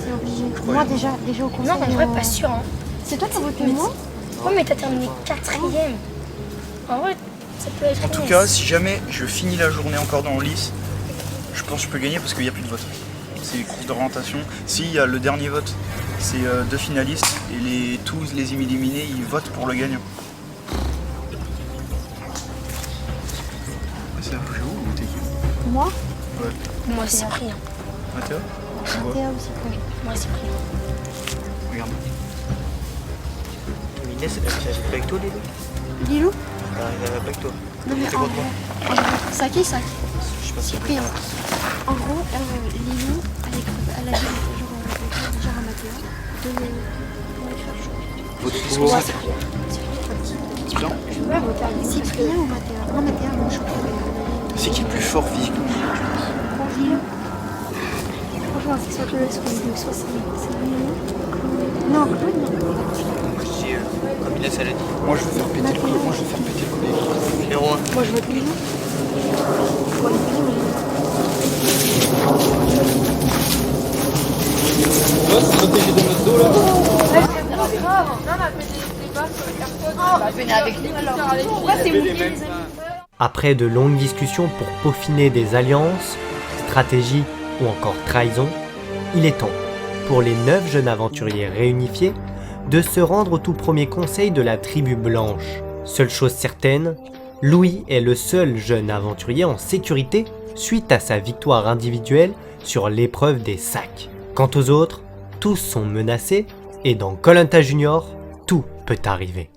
C'est obligé. Moi déjà au conseil. Non, en vrai, pas sûr. Hein. C'est toi qui as voté moi? Ouais, mais t'as terminé 4ème. En vrai, ça peut être. En tout cas, si jamais je finis la journée encore dans le lice, je pense que je peux gagner parce qu'il n'y a plus de vote. C'est les courses d'orientation. Si, il y a le dernier vote, c'est 2 finalistes et tous les éliminés, ils votent pour le gagnant. C'est un peu où t'es qui? Moi? Moi, c'est pris. Hein. Mathéa? Tu vois? Théa aussi quoi. Moi, c'est pris. Regarde. Inès, elle s'agit pas avec toi, Lilou? Lilou? Elle arrive avec toi. Non mais C'est contre moi. ça qui ça? Je sais pas si J'ai pris un. En gros, Lilou, elle a dit genre à Mathéa de écrire chaud. Pour Je veux pas voter à Cyprien ou Mathéa? Non Mathéa, moi je crois. c'est qui le plus fort physiquement? Lilou. Franchement, c'est soit Chloé, soit c'est Lilou. Non, Chloé, non. Comme Inès elle a dit. Moi je vais faire péter le collier. Moi je vais faire péter le collier. Numéro 1. Moi je vote Lilou. Ouais, Lilou, Après de longues discussions pour peaufiner des alliances, stratégies ou encore trahison, il est temps pour les 9 jeunes aventuriers réunifiés de se rendre au tout premier conseil de la tribu blanche. Seule chose certaine, Louis est le seul jeune aventurier en sécurité suite à sa victoire individuelle sur l'épreuve des sacs. Quant aux autres, tous sont menacés et dans Koh-Lanta Junior, tout peut arriver.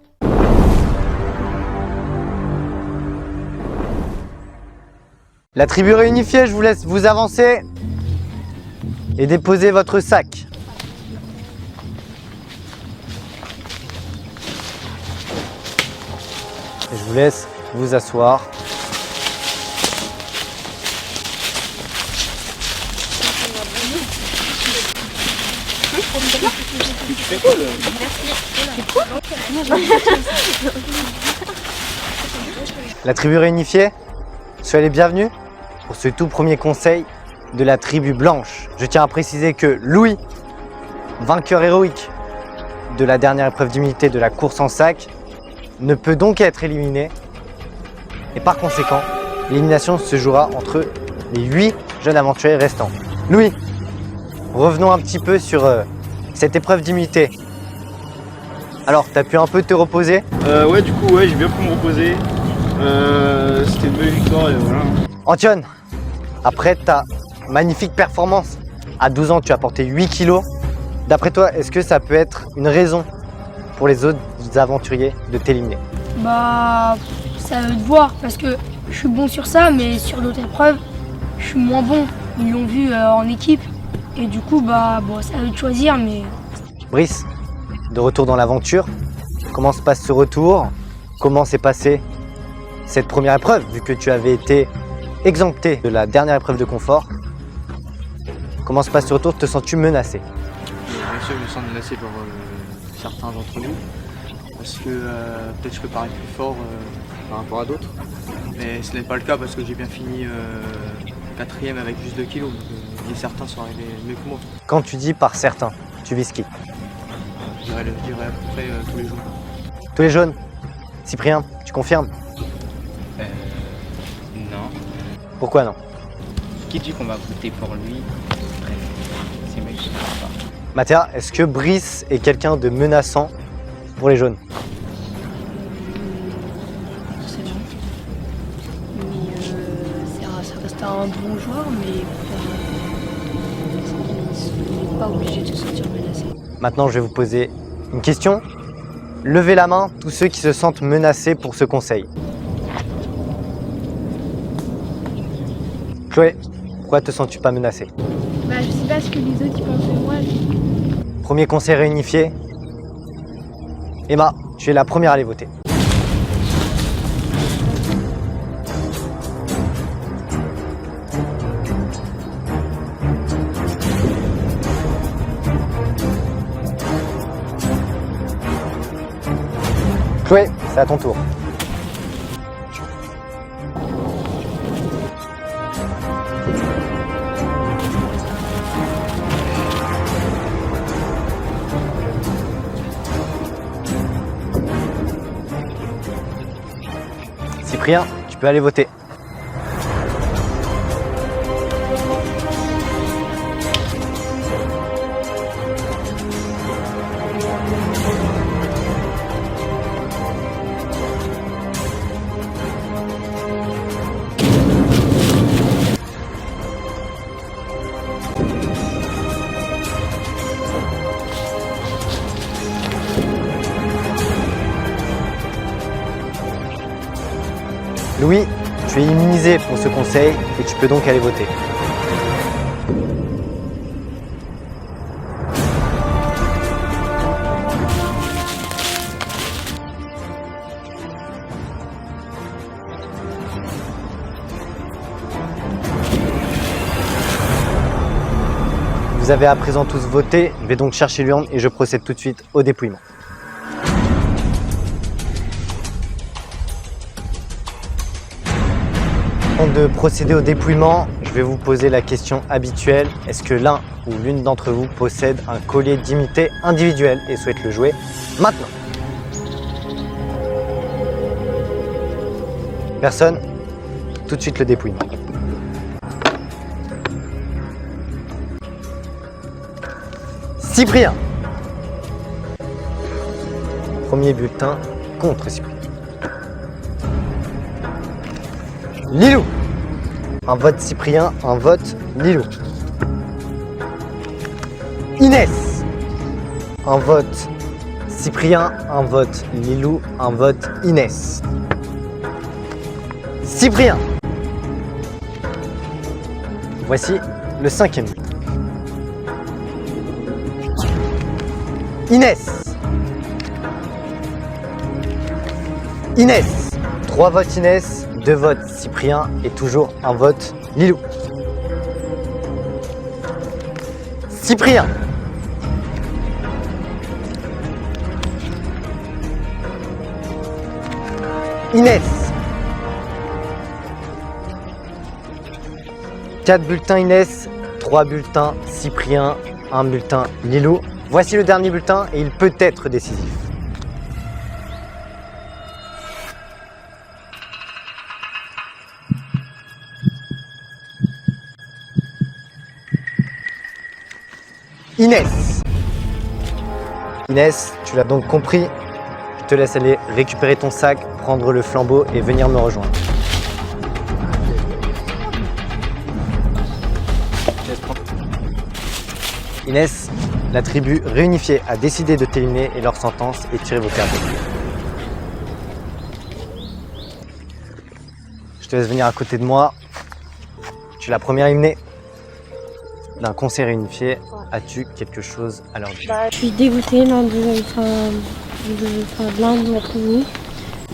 La tribu réunifiée, je vous laisse vous avancer et déposer votre sac. Et je vous laisse vous asseoir. La tribu réunifiée, soyez les bienvenus pour ce tout premier conseil de la tribu blanche. Je tiens à préciser que Louis, vainqueur héroïque de la dernière épreuve d'immunité de la course en sac, ne peut donc être éliminé. Et par conséquent, l'élimination se jouera entre les 8 jeunes aventuriers restants. Louis, revenons un petit peu sur cette épreuve d'immunité. Alors, tu as pu un peu te reposer? Ouais, du coup, ouais, j'ai bien pu me reposer. C'était une belle victoire et voilà. Antione, après ta magnifique performance À 12 ans, tu as porté 8 kilos. D'après toi, est-ce que ça peut être une raison pour les autres aventuriers de t'éliminer? Bah, ça veut te voir parce que je suis bon sur ça, mais sur d'autres épreuves, je suis moins bon. Ils l'ont vu en équipe et du coup, bah, bon, ça veut te choisir, mais. Brice, de retour dans l'aventure, comment se passe ce retour? Comment s'est passée cette première épreuve, vu que tu avais été exempté de la dernière épreuve de confort? Comment se passe ce retour? Te sens-tu menacé? Bien sûr, je me sens menacé par certains d'entre nous, parce que peut-être je peux paraître plus fort par rapport à d'autres, mais ce n'est pas le cas parce que j'ai bien fini 4e avec juste 2 kilos, donc certains sont arrivés mieux que moi. Quand tu dis par certains, tu vises qui? Je dirais à peu près tous les jours. Tous les jaunes? Cyprien, tu confirmes? Non. Pourquoi non? Qui dit qu'on va voter pour lui? Bref, c'est mec, je sais pas. Mathéa, est-ce que Brice est quelqu'un de menaçant pour les jaunes? Forcément. Mais ça reste un bon joueur, mais il n'est pas obligé de se sentir menacé. Maintenant, je vais vous poser une question. Levez la main, tous ceux qui se sentent menacés pour ce conseil. Chloé, pourquoi te sens-tu pas menacée? Bah, je sais pas ce que les autres ils pensent de moi. Premier conseil réunifié. Emma, tu es la première à aller voter. Chloé, c'est à ton tour. Cyprien, tu peux aller voter. Louis, tu es immunisé pour ce conseil et tu peux donc aller voter. Vous avez à présent tous voté, je vais donc chercher l'urne et je procède tout de suite au dépouillement. Avant de procéder au dépouillement, je vais vous poser la question habituelle. Est-ce que l'un ou l'une d'entre vous possède un collier d'immunité individuel et souhaite le jouer maintenant? Personne? Tout de suite le dépouillement. Cyprien. Premier bulletin contre Cyprien. Lilou. Un vote Cyprien, un vote Lilou. Inès. Un vote Cyprien, un vote Lilou, un vote Inès. Cyprien. Voici le 5e bulletin. Inès. Inès. 3 votes Inès, 2 votes Cyprien et toujours un vote Lilou. Cyprien. Inès. 4 bulletins Inès, 3 bulletins Cyprien, 1 bulletin Lilou. Voici le dernier bulletin et il peut être décisif. Inès. Inès, tu l'as donc compris. Je te laisse aller récupérer ton sac, prendre le flambeau et venir me rejoindre. Inès, la tribu réunifiée a décidé de t'éliminer et leur sentence est tirée vos cartes. Je te laisse venir à côté de moi. Tu es la première éliminée d'un conseil réunifié. As-tu quelque chose à leur dire? Je suis dégoûtée de l'un d'entre vous.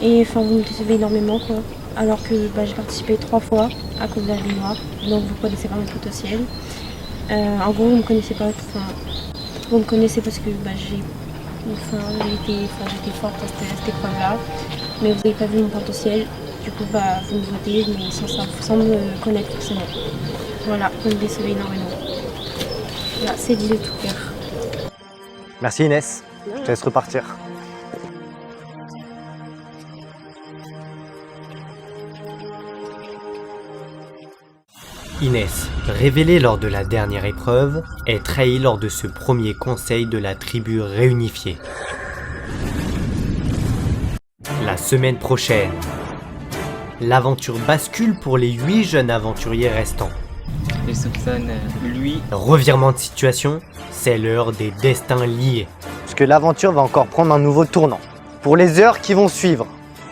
Et vous me décevez énormément quoi. Alors que j'ai participé 3 fois à cause de la vie noire. Donc vous connaissez pas mon potentiel. En gros vous me connaissez pas. Vous me connaissez parce que j'étais forte à cette épreuve-là. Mais vous n'avez pas vu mon potentiel. Du coup vous me votez mais sans me connaître forcément. Voilà, vous me décevez énormément. Voilà, c'est dit de tout cœur. Merci Inès, je te laisse repartir. Inès, révélée lors de la dernière épreuve, est trahie lors de ce premier conseil de la tribu réunifiée. La semaine prochaine, l'aventure bascule pour les 8 jeunes aventuriers restants. Je soupçonne lui. Revirement de situation, c'est l'heure des destins liés. Parce que l'aventure va encore prendre un nouveau tournant. Pour les heures qui vont suivre,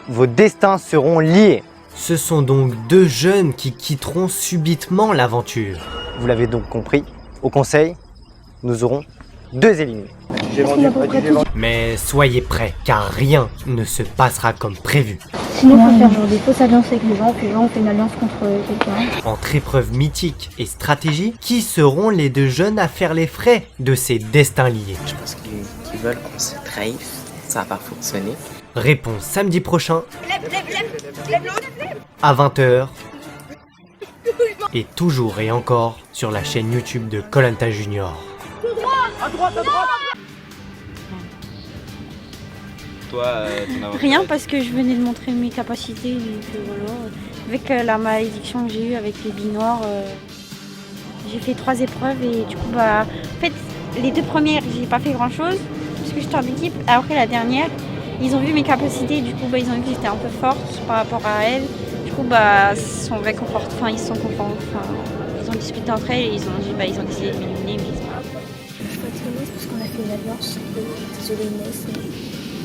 vos destins seront liés. Ce sont donc 2 jeunes qui quitteront subitement l'aventure. Vous l'avez donc compris, au conseil, nous aurons 2 éliminés. Mais soyez prêts, car rien ne se passera comme prévu. Sinon, on peut faire genre des fausses alliances avec les gens, puis on fait une alliance contre quelqu'un. Entre épreuves mythiques et stratégie, qui seront les 2 jeunes à faire les frais de ces destins liés? Je pense qu'ils veulent qu'on se trahisse. Ça va pas fonctionner. Réponse samedi prochain à 20h et toujours et encore sur la chaîne YouTube de Koh-Lanta Junior. À droite. Toi, ton aventure. Rien parce que je venais de montrer mes capacités. Donc, voilà. Avec la malédiction que j'ai eue avec les billes noires, j'ai fait 3 épreuves et du coup en fait les 2 premières j'ai pas fait grand chose parce que j'étais en équipe. Après la dernière, ils ont vu mes capacités, du coup ils ont vu que j'étais un peu forte par rapport à elles. Du coup ils se sont ils ont discuté entre elles et ils ont décidé de m'éliminer. Mais c'est pas grave. Je vote Inès parce qu'on a fait une alliance. Désolée Inès, mais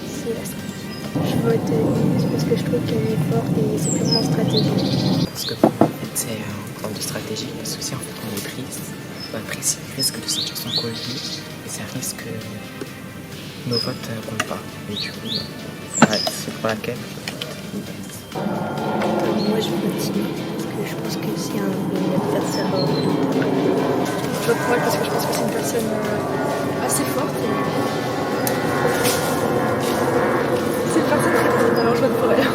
c'est la stratégie. Je vote Inès parce que je trouve qu'elle est forte et c'est purement stratégique. Parce que en fait, c'est un plan de stratégie. Le souci, en fait, on est prise. Prise risque de sortir son colis et ça risque que nos votes comptent pas. Et du coup, c'est pour laquelle Moi je vote Inès parce que je pense que c'est un bon adversaire. Je vote pour elle parce que je pense que c'est une personne assez forte. C'est une personne très forte, alors je vote pour elle.